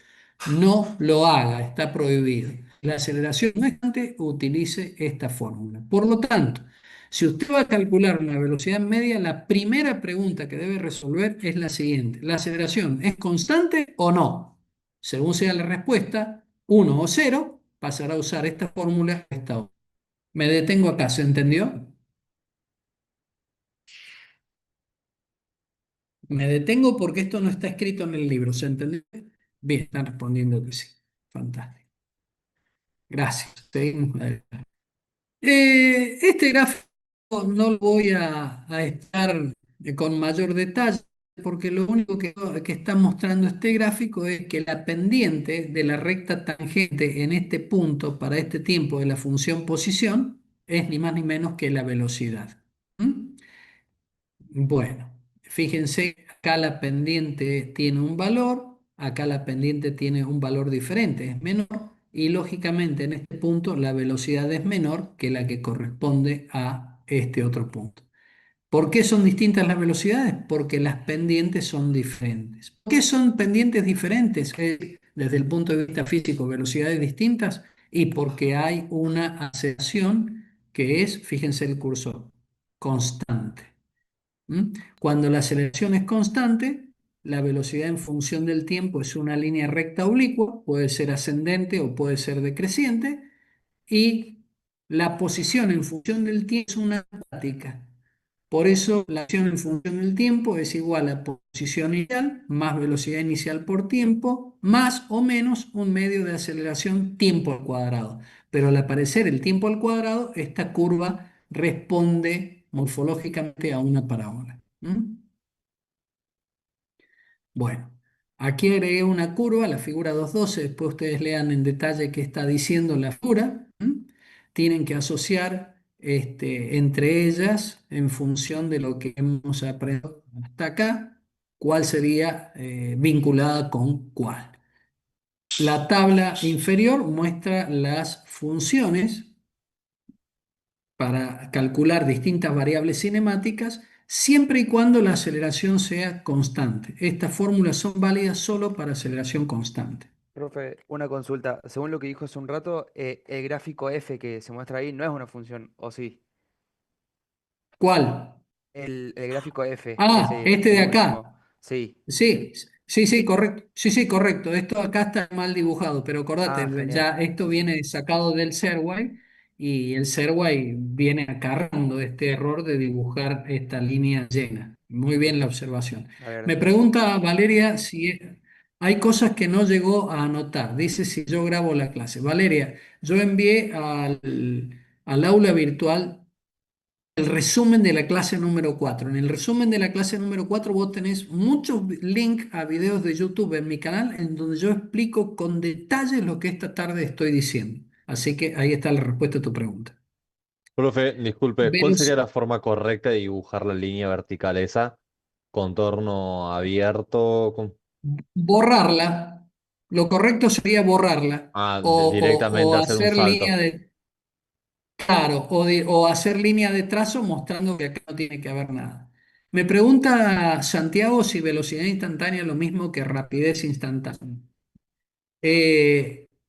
No lo haga, está prohibido. La aceleración no es constante, utilice esta fórmula. Por lo tanto, si usted va a calcular una velocidad media, la primera pregunta que debe resolver es la siguiente. ¿La aceleración es constante o no? Según sea la respuesta, 1 o 0, pasará a usar esta fórmula, esta otra. Me detengo acá, ¿se entendió? Me detengo porque esto no está escrito en el libro, ¿se entendió? Bien, están respondiendo que sí. Fantástico. Gracias. Seguimos adelante. Este gráfico no lo voy a estar con mayor detalle porque lo único que está mostrando este gráfico es que la pendiente de la recta tangente en este punto para este tiempo de la función posición es ni más ni menos que la velocidad. ¿Mm? Bueno, fíjense, acá la pendiente tiene un valor, acá la pendiente tiene un valor diferente, es menor, y lógicamente en este punto la velocidad es menor que la que corresponde a este otro punto. ¿Por qué son distintas las velocidades? Porque las pendientes son diferentes. ¿Por qué son pendientes diferentes? Desde el punto de vista físico, velocidades distintas. y porque hay una aceleración que es, fíjense el cursor, constante. ¿Mm? Cuando la aceleración es constante, la velocidad en función del tiempo es una línea recta oblicua, puede ser ascendente o puede ser decreciente, y la posición en función del tiempo es una estática. Por eso la acción en función del tiempo es igual a posición inicial más velocidad inicial por tiempo, más o menos un medio de aceleración tiempo al cuadrado. Pero al aparecer el tiempo al cuadrado, esta curva responde morfológicamente a una parábola. ¿Mm? Bueno, aquí agregué una curva, la figura 212. Después ustedes lean en detalle qué está diciendo la figura. ¿Mm? Tienen que asociar entre ellas en función de lo que hemos aprendido hasta acá, cuál sería vinculada con cuál. La tabla inferior muestra las funciones para calcular distintas variables cinemáticas siempre y cuando la aceleración sea constante. Estas fórmulas son válidas solo para aceleración constante. Profe, una consulta. Según lo que dijo hace un rato, el gráfico F que se muestra ahí no es una función, ¿o sí? ¿Cuál? El gráfico F, Ah, ese, este de el acá. último. Sí. Sí, sí, sí, correcto. Sí, sí, correcto. Esto acá está mal dibujado, pero Ah, acordate, genial. ya esto viene sacado del Serway y el Serway viene acarreando este error de dibujar esta línea llena. Muy bien la observación. A ver, Me gracias. pregunta Valeria si hay cosas que no llegó a anotar. Dice si yo grabo la clase. Valeria, yo envié al aula virtual el resumen de la clase número 4. En el resumen de la clase número 4 vos tenés muchos links a videos de YouTube en mi canal en donde yo explico con detalle lo que esta tarde estoy diciendo. Así que ahí está la respuesta a tu pregunta. Profe, disculpe, ¿cuál sería Veloci- la forma correcta de dibujar la línea vertical esa? ¿Contorno abierto? Borrarla. Lo correcto sería borrarla Ah, o directamente hacer un hacer línea salto. de, claro, o hacer línea de trazo mostrando que acá no tiene que haber nada. Me pregunta Santiago si velocidad instantánea es lo mismo que rapidez instantánea.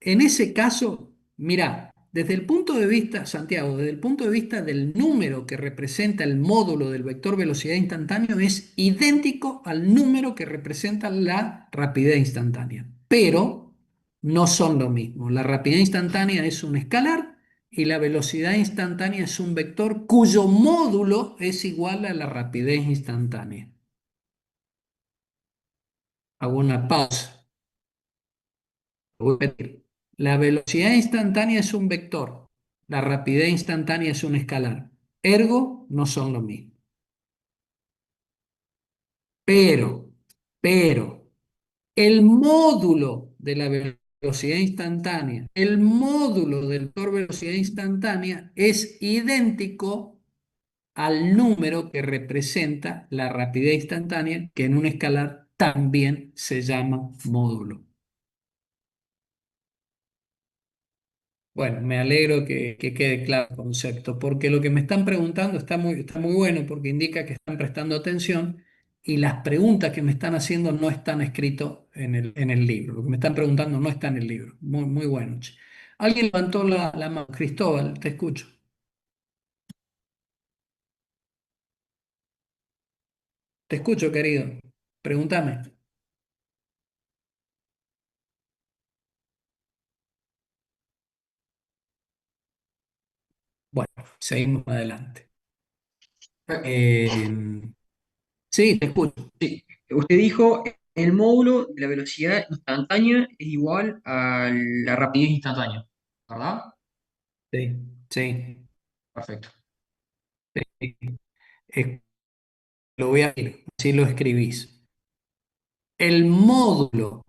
En ese caso, mira, desde el punto de vista, Santiago, desde el punto de vista del número que representa el módulo del vector velocidad instantáneo, es idéntico al número que representa la rapidez instantánea, pero no son lo mismo. La rapidez instantánea es un escalar y la velocidad instantánea es un vector cuyo módulo es igual a la rapidez instantánea. Hago una pausa. Voy a repetir. La velocidad instantánea es un vector, la rapidez instantánea es un escalar. Ergo, no son lo mismo. Pero, pero, el módulo de la velocidad instantánea, el módulo del vector velocidad instantánea es idéntico al número que representa la rapidez instantánea, que en un escalar también se llama módulo. Bueno, me alegro que quede claro el concepto, porque lo que me están preguntando está muy bueno, porque indica que están prestando atención y las preguntas que me están haciendo no están escritas en el libro. Lo que me están preguntando no está en el libro. Muy, muy bueno, che. Alguien levantó la mano. Cristóbal, te escucho. Te escucho, querido. Pregúntame. Bueno, seguimos adelante. Eh, sí, te escucho. Sí, usted dijo el módulo de la velocidad instantánea es igual a la rapidez instantánea, ¿verdad? Sí, sí, Perfecto. sí. Lo voy a decir, así lo escribís. El módulo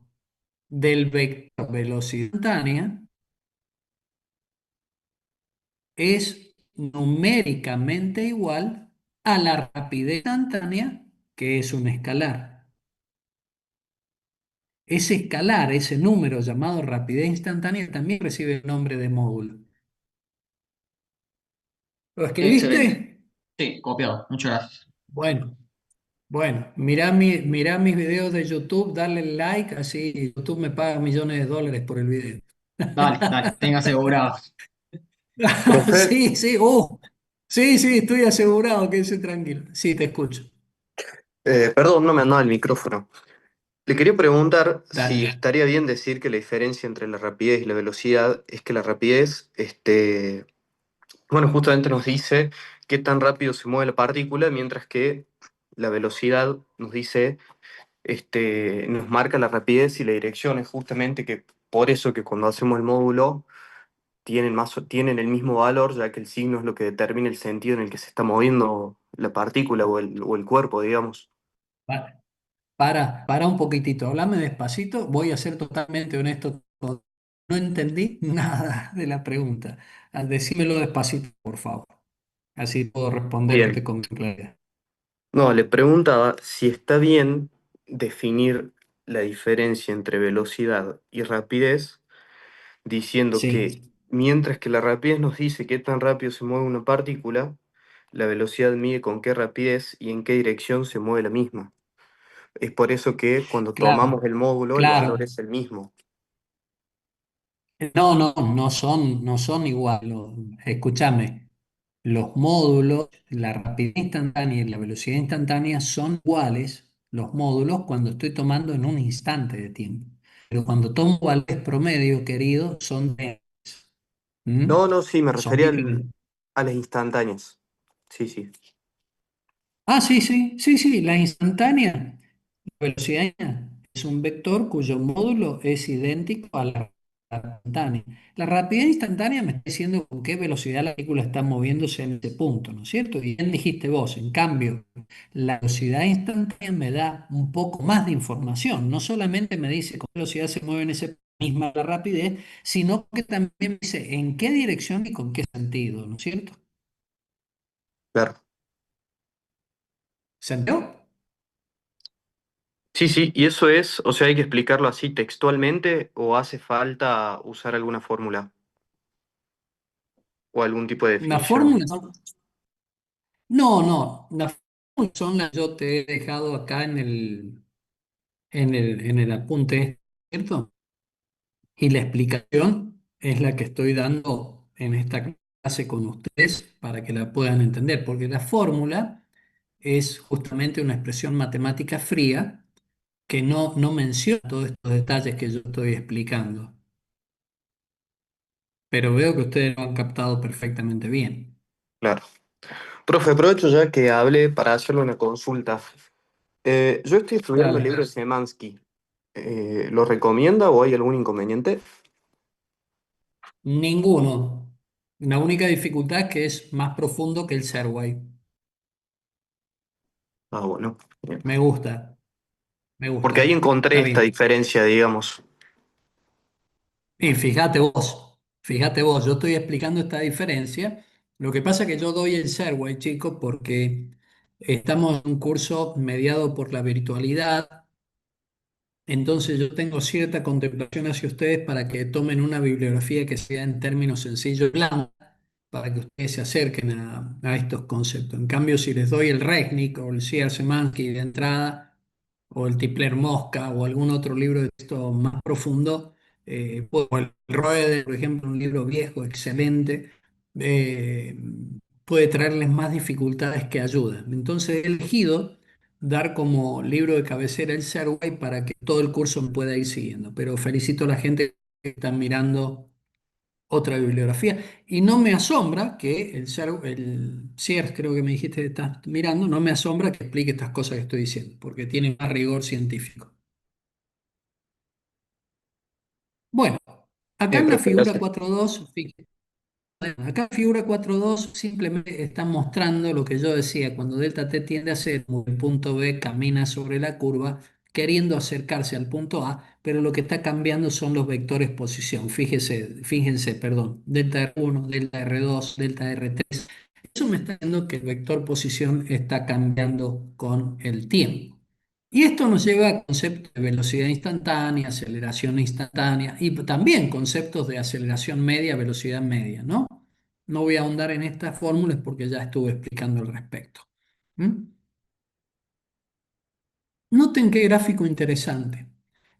del vector velocidad instantánea es numéricamente igual a la rapidez instantánea, que es un escalar. Ese escalar, ese número llamado rapidez instantánea, también recibe el nombre de módulo. ¿Lo Excelente. escribiste? Sí, copiado. Muchas gracias. Bueno, bueno, mirá mis videos de YouTube, dale like, así YouTube me paga millones de dólares por el video. Dale, dale, tenga asegurado. Profe, Sí, sí, sí, sí, estoy asegurado, quédese tranquilo. Sí, te escucho. perdón, no me andaba el micrófono. Le quería preguntar si Dale. estaría bien decir que la diferencia entre la rapidez y la velocidad es que la rapidez, bueno, justamente nos dice qué tan rápido se mueve la partícula, mientras que la velocidad nos dice, nos marca la rapidez y la dirección. Es justamente que por eso que cuando hacemos el módulo tienen el mismo valor, ya que el signo es lo que determina el sentido en el que se está moviendo la partícula o el cuerpo, digamos. Pa- para un poquitito, háblame despacito, voy a ser totalmente honesto. No entendí nada de la pregunta. Decímelo despacito, por favor. Así puedo responderte Bien. con claridad. No, le preguntaba si está bien definir la diferencia entre velocidad y rapidez, diciendo que Sí, mientras que la rapidez nos dice qué tan rápido se mueve una partícula, la velocidad mide con qué rapidez y en qué dirección se mueve la misma. Es por eso que cuando tomamos claro, el módulo, el valor claro. es el mismo. No, no, no son igual. Escúchame, los módulos, la rapidez instantánea y la velocidad instantánea son iguales los módulos cuando estoy tomando en un instante de tiempo. Pero cuando tomo valores promedio, querido, son ¿Mm? No, no, sí, me Son refería diferentes. a las instantáneas. Sí, sí, Ah, sí, sí, sí, sí, la instantánea. Velocidad es un vector cuyo módulo es idéntico a la instantánea. La rapidez instantánea me está diciendo con qué velocidad la partícula está moviéndose en ese punto, ¿no es cierto? Y bien dijiste vos, en cambio, la velocidad instantánea me da un poco más de información. No solamente me dice con qué velocidad se mueve en ese misma la rapidez, sino que también me dice en qué dirección y con qué sentido, ¿no es cierto? claro. ¿Se entendió? Sí, sí, y eso es, o sea, hay que explicarlo así textualmente o hace falta usar alguna fórmula o algún tipo de La definición. fórmula, no, no, las fórmulas son las que yo te he dejado acá en el apunte, ¿cierto? Y la explicación es la que estoy dando en esta clase con ustedes para que la puedan entender, porque la fórmula es justamente una expresión matemática fría que no menciona todos estos detalles que yo estoy explicando, pero veo que ustedes lo han captado perfectamente bien. Claro. Profe, aprovecho ya que hable para hacerle una consulta. Yo estoy estudiando el Dale. libro de Semansky. ¿Lo recomienda o hay algún inconveniente? Ninguno. La única dificultad es que es más profundo que el Serway. Ah, bueno. Bien. Me gusta, me Porque ahí gusta. encontré Está esta bien. diferencia, digamos. Y fíjate vos, yo estoy explicando esta diferencia. Lo que pasa es que yo doy el Serway, chicos, porque estamos en un curso mediado por la virtualidad. Entonces yo tengo cierta contemplación hacia ustedes para que tomen una bibliografía que sea en términos sencillos y claros, para que ustedes se acerquen a estos conceptos. En cambio, si les doy el Resnick o el C.R. Szymanski de entrada, o el Tipler Mosca, o algún otro libro de texto más profundo, o el Roeder, por ejemplo, un libro viejo, excelente, eh, puede traerles más dificultades que ayuda. Entonces he elegido dar como libro de cabecera el Serway para que todo el curso me pueda ir siguiendo. Pero felicito a la gente que está mirando otra bibliografía. Y no me asombra que el Sears, creo que me dijiste que estás mirando, no me asombra que explique estas cosas que estoy diciendo, porque tiene más rigor científico. Bueno, acá Bien, en la profe, figura gracias. 4.2, fíjate, acá en figura 4.2 simplemente está mostrando lo que yo decía, cuando delta t tiende a ser, el punto B camina sobre la curva, queriendo acercarse al punto A, pero lo que está cambiando son los vectores posición. Fíjense, perdón, delta R1, delta R2, delta R3. Eso me está diciendo que el vector posición está cambiando con el tiempo. Y esto nos lleva a conceptos de velocidad instantánea, aceleración instantánea y también conceptos de aceleración media, velocidad media, ¿no? No voy a ahondar en estas fórmulas porque ya estuve explicando al respecto. ¿Mm? Noten qué gráfico interesante.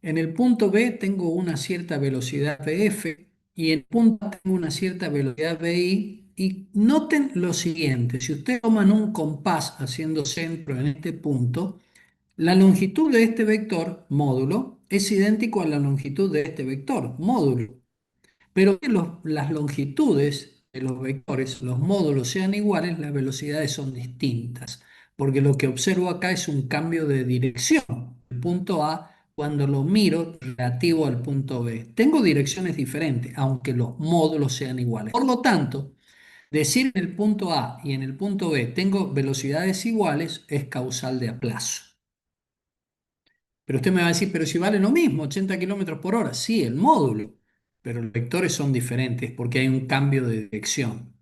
En el punto B tengo una cierta velocidad VF y en el punto A tengo una cierta velocidad VI. Y noten lo siguiente, si ustedes toman un compás haciendo centro en este punto, la longitud de este vector, módulo, es idéntico a la longitud de este vector, módulo. Pero que las longitudes de los vectores, los módulos sean iguales, las velocidades son distintas, porque lo que observo acá es un cambio de dirección. El punto A, cuando lo miro relativo al punto B, tengo direcciones diferentes, aunque los módulos sean iguales. Por lo tanto, decir en el punto A y en el punto B tengo velocidades iguales es causal de aplazo. Pero usted me va a decir, pero si vale lo mismo, 80 kilómetros por hora. Sí, el módulo, pero los vectores son diferentes porque hay un cambio de dirección.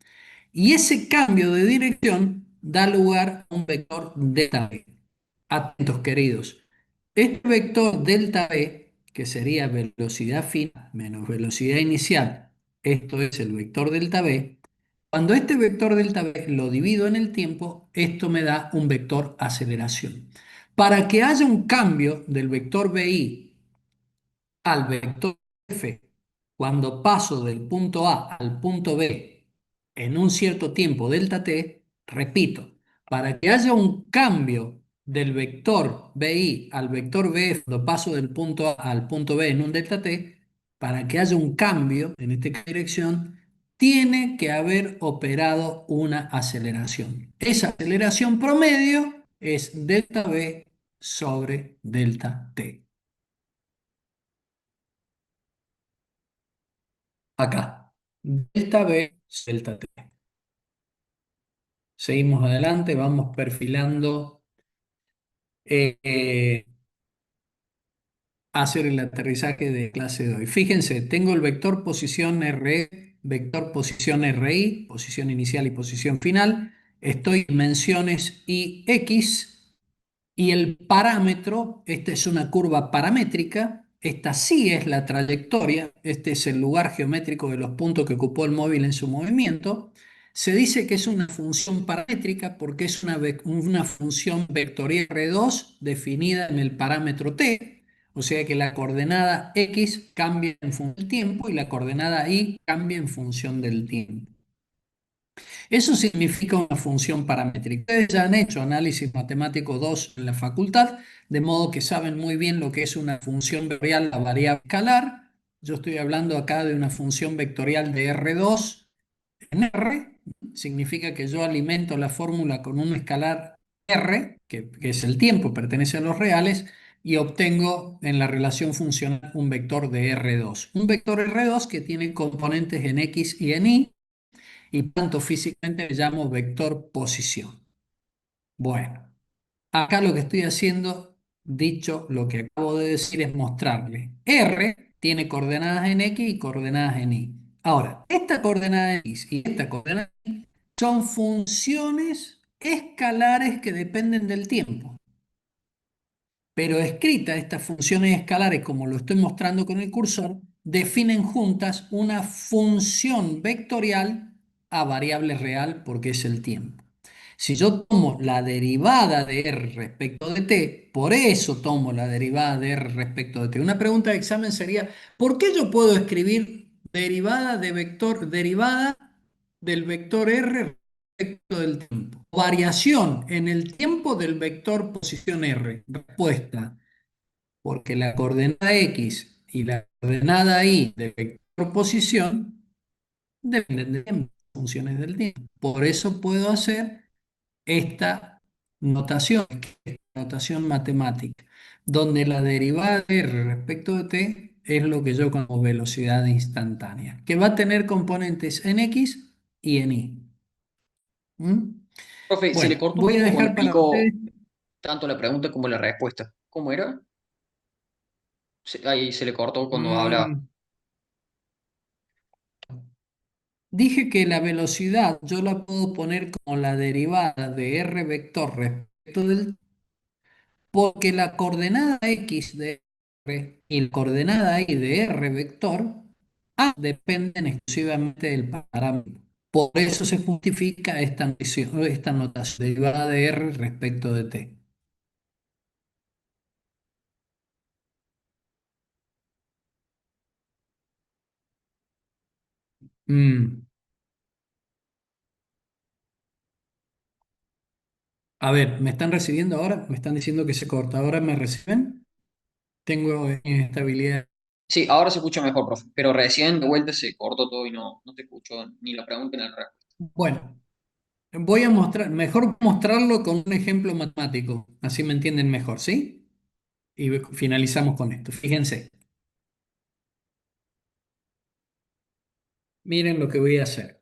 Y ese cambio de dirección da lugar a un vector delta V. Atentos, queridos. Este vector delta V, que sería velocidad final menos velocidad inicial, esto es el vector delta V, cuando este vector delta V lo divido en el tiempo, esto me da un vector aceleración. Para que haya un cambio del vector VI al vector F, cuando paso del punto A al punto B en un cierto tiempo delta t, repito, para que haya un cambio del vector VI al vector VF cuando paso del punto A al punto B en un delta t, para que haya un cambio en esta dirección, tiene que haber operado una aceleración. Esa aceleración promedio es delta V sobre delta t. Acá, delta V, delta T. Seguimos adelante, vamos perfilando eh, hacer el aterrizaje de clase de hoy. Fíjense, tengo el vector posición RE, vector posición RI, posición inicial y posición final. Estoy en dimensiones y X. Y el parámetro, esta es una curva paramétrica, esta sí es la trayectoria, este es el lugar geométrico de los puntos que ocupó el móvil en su movimiento. Se dice que es una función paramétrica porque es una función vectorial R2 definida en el parámetro t, o sea que la coordenada x cambia en función del tiempo y la coordenada y cambia en función del tiempo. Eso significa una función paramétrica. Ustedes ya han hecho análisis matemático 2 en la facultad, de modo que saben muy bien lo que es una función vectorial a variable escalar. Yo estoy hablando acá de una función vectorial de R2 en R. Significa que yo alimento la fórmula con un escalar R, que es el tiempo, pertenece a los reales, y obtengo en la relación funcional un vector de R2. Un vector R2 que tiene componentes en X y en Y y tanto físicamente le llamo vector posición. Bueno, acá lo que estoy haciendo, dicho lo que acabo de decir, es mostrarle. R tiene coordenadas en X y coordenadas en Y. Ahora, esta coordenada en X y esta coordenada en Y son funciones escalares que dependen del tiempo. Pero escritas estas funciones escalares, como lo estoy mostrando con el cursor, definen juntas una función vectorial a variable real porque es el tiempo. Si yo tomo la derivada de r respecto de t, por eso tomo la derivada de r respecto de t. Una pregunta de examen sería, ¿por qué yo puedo escribir derivada del vector r respecto del tiempo? Variación en el tiempo del vector posición r. Respuesta, porque la coordenada x y la coordenada y del vector posición dependen del tiempo, funciones del tiempo. Por eso puedo hacer esta notación, esta notación matemática, donde la derivada de r respecto de t es lo que yo como velocidad instantánea, que va a tener componentes en x y en y. ¿Mm? Profe, se le Bueno, cortó un voy a poco cuando dejar para ustedes. explicó tanto la pregunta como la respuesta. ¿Cómo era? Ahí se le cortó cuando hablaba. mm, Dije que la velocidad yo la puedo poner como la derivada de r vector respecto del, porque la coordenada x de r y la coordenada y de r vector a dependen exclusivamente del parámetro. Por eso se justifica esta notación derivada de r respecto de t. Mm. A ver, ¿me están recibiendo ahora? ¿Me están diciendo que se corta? ¿Ahora me reciben? Tengo inestabilidad. Sí, ahora se escucha mejor, profe, pero recién de vuelta se cortó todo y no te escucho ni la pregunta ni la respuesta. Bueno, voy a mostrar, mejor mostrarlo con un ejemplo matemático, así me entienden mejor, ¿sí? Y finalizamos con esto. Fíjense, miren lo que voy a hacer.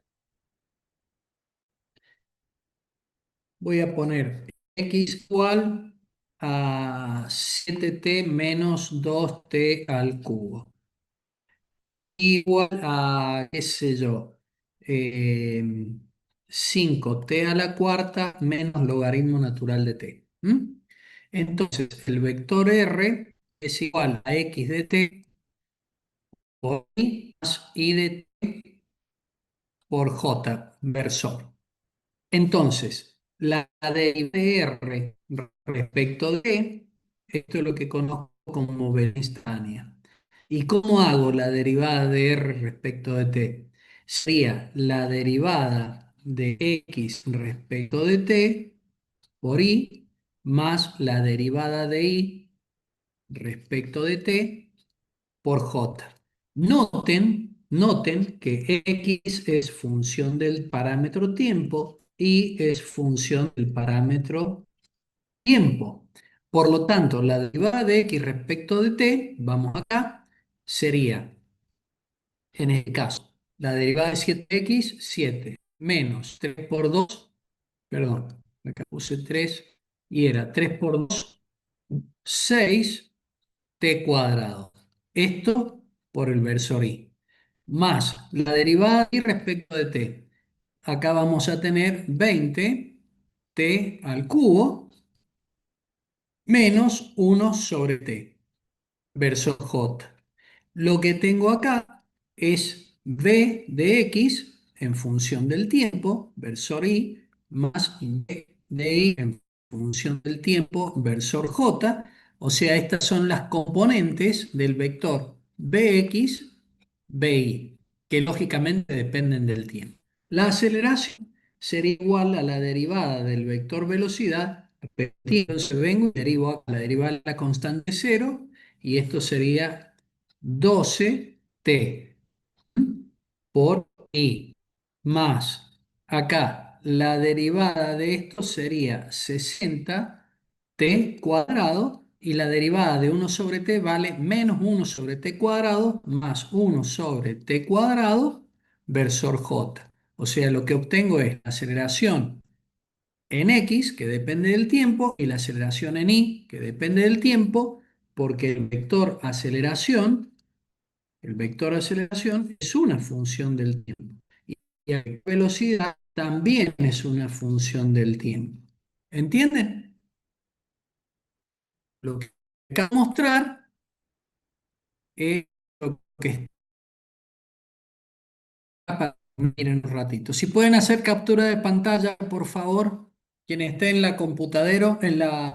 Voy a poner x igual a 7t menos 2t al cubo. Igual a, qué sé yo, eh, 5t a la cuarta menos logaritmo natural de t. ¿M? Entonces, el vector r es igual a x de t por i más i de t por j, versor. Entonces, la derivada de R respecto de E, esto es lo que conozco como velocidad instantánea. ¿Y cómo hago la derivada de R respecto de T? Sería la derivada de X respecto de T por I más la derivada de I respecto de T por J. Noten que X es función del parámetro tiempo y es función del parámetro tiempo. Por lo tanto, la derivada de X respecto de T, vamos acá, sería, en este caso, la derivada de 7X, 7, menos 3 por 2, perdón, acá puse 3, y era 3 por 2, 6 t cuadrado. Esto por el versor i. Más la derivada y respecto de t. Acá vamos a tener 20 t al cubo menos 1 sobre t, versor j. Lo que tengo acá es v de x en función del tiempo, versor i, más v de y en función del tiempo, versor j. O sea, estas son las componentes del vector vx, vi, que lógicamente dependen del tiempo. La aceleración sería igual a la derivada del vector velocidad. Entonces vengo y derivo a la derivada de la constante cero y esto sería 12t por i más acá la derivada de esto sería 60t cuadrado y la derivada de 1 sobre t vale menos 1 sobre t cuadrado más 1 sobre t cuadrado versor j. O sea, lo que obtengo es la aceleración en x, que depende del tiempo, y la aceleración en y, que depende del tiempo, porque el vector aceleración es una función del tiempo. Y la velocidad también es una función del tiempo. ¿Entienden? Lo que acabo de mostrar es lo que para miren un ratito. Si pueden hacer captura de pantalla, por favor, quien esté en la computadora,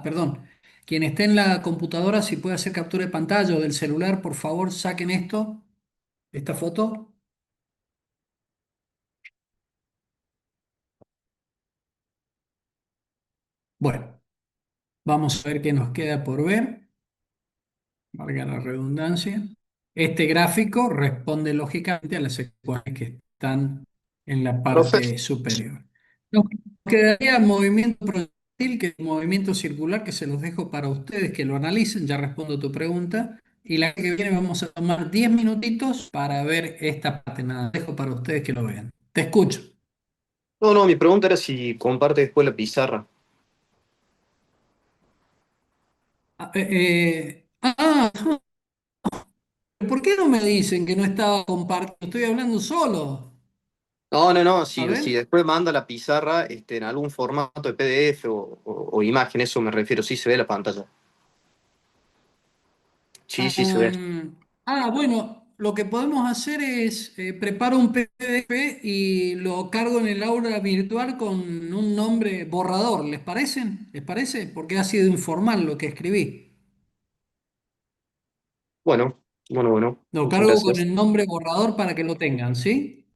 perdón, quien esté en la computadora, si puede hacer captura de pantalla o del celular, por favor, saquen esta foto. Bueno, vamos a ver qué nos queda por ver. Valga la redundancia. Este gráfico responde lógicamente a las ecuaciones que están en la Profe, parte superior. Nos quedaría movimiento proyectil, que es movimiento circular, que se los dejo para ustedes que lo analicen. Ya respondo a tu pregunta. Y la que viene vamos a tomar 10 minutitos para ver esta parte. Nada, dejo para ustedes que lo vean. Te escucho. no, mi pregunta era si comparte después la pizarra. ¿Por qué no me dicen que no estaba compartiendo? Estoy hablando solo. No, A si ver. después manda la pizarra en algún formato de PDF o imagen, eso me refiero, sí se ve la pantalla. Sí, sí se ve. Bueno, lo que podemos hacer es preparo un PDF y lo cargo en el aula virtual con un nombre borrador. ¿Les parece? ¿Les parece? Porque ha sido informal lo que escribí. Bueno, Lo muchas cargo con gracias. el nombre borrador para que lo tengan, ¿sí?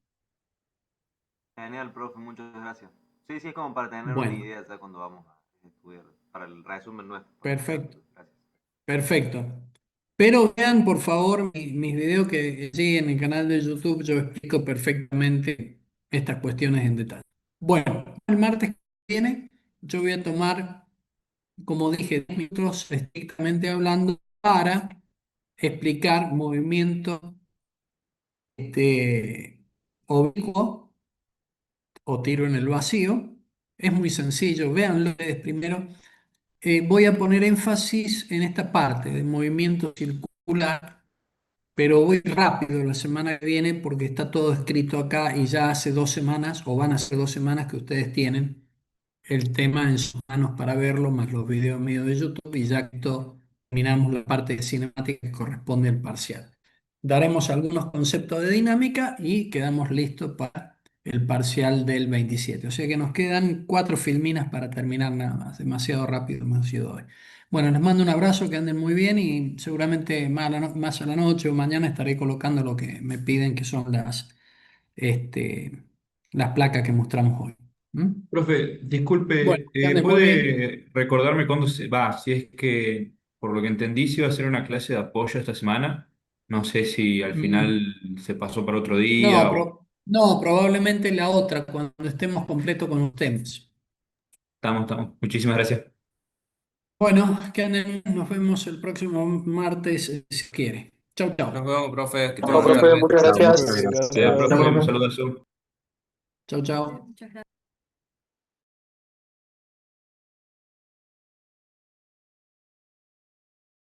Genial, profe, muchas gracias. Sí, sí, es como para tener una Bueno, idea ya cuando vamos a estudiar, para el resumen nuestro. perfecto, Gracias. perfecto. Pero vean por favor mis videos que sí en el canal de YouTube yo explico perfectamente estas cuestiones en detalle. Bueno, el martes que viene yo voy a tomar, como dije, 10 minutos estrictamente hablando para explicar movimiento oblicuo o tiro en el vacío. Es muy sencillo, véanlo ustedes primero. Voy a poner énfasis en esta parte de movimiento circular, pero voy rápido la semana que viene porque está todo escrito acá y ya hace 2 semanas, o van a ser 2 semanas que ustedes tienen el tema en sus manos para verlo, más los videos míos de YouTube, y ya que terminamos la parte de cinemática que corresponde al parcial. Daremos algunos conceptos de dinámica y quedamos listos para el parcial del 27. O sea que nos quedan 4 filminas para terminar nada más. Demasiado rápido, demasiado hoy. Bueno, les mando un abrazo, que anden muy bien y seguramente más a la noche o mañana estaré colocando lo que me piden, que son este, las placas que mostramos hoy. ¿Mm? Profe, Bueno, disculpe, que anden muy bien. ¿puede recordarme cuándo se va? Si es que, por lo que entendí, se iba a hacer una clase de apoyo esta semana. No sé si al Mm, final se pasó para otro No, día o no, probablemente la otra, cuando estemos completos con los temas. estamos. Muchísimas gracias. Bueno, que anden, nos vemos el próximo martes, si quiere. Chau, Nos chau. vemos, profe, que tenga No, buena profe, tarde. muchas Chao, muchas gracias. Profe, gracias. Muchas gracias. profe, un Gracias. saludo a su. Chau, chau.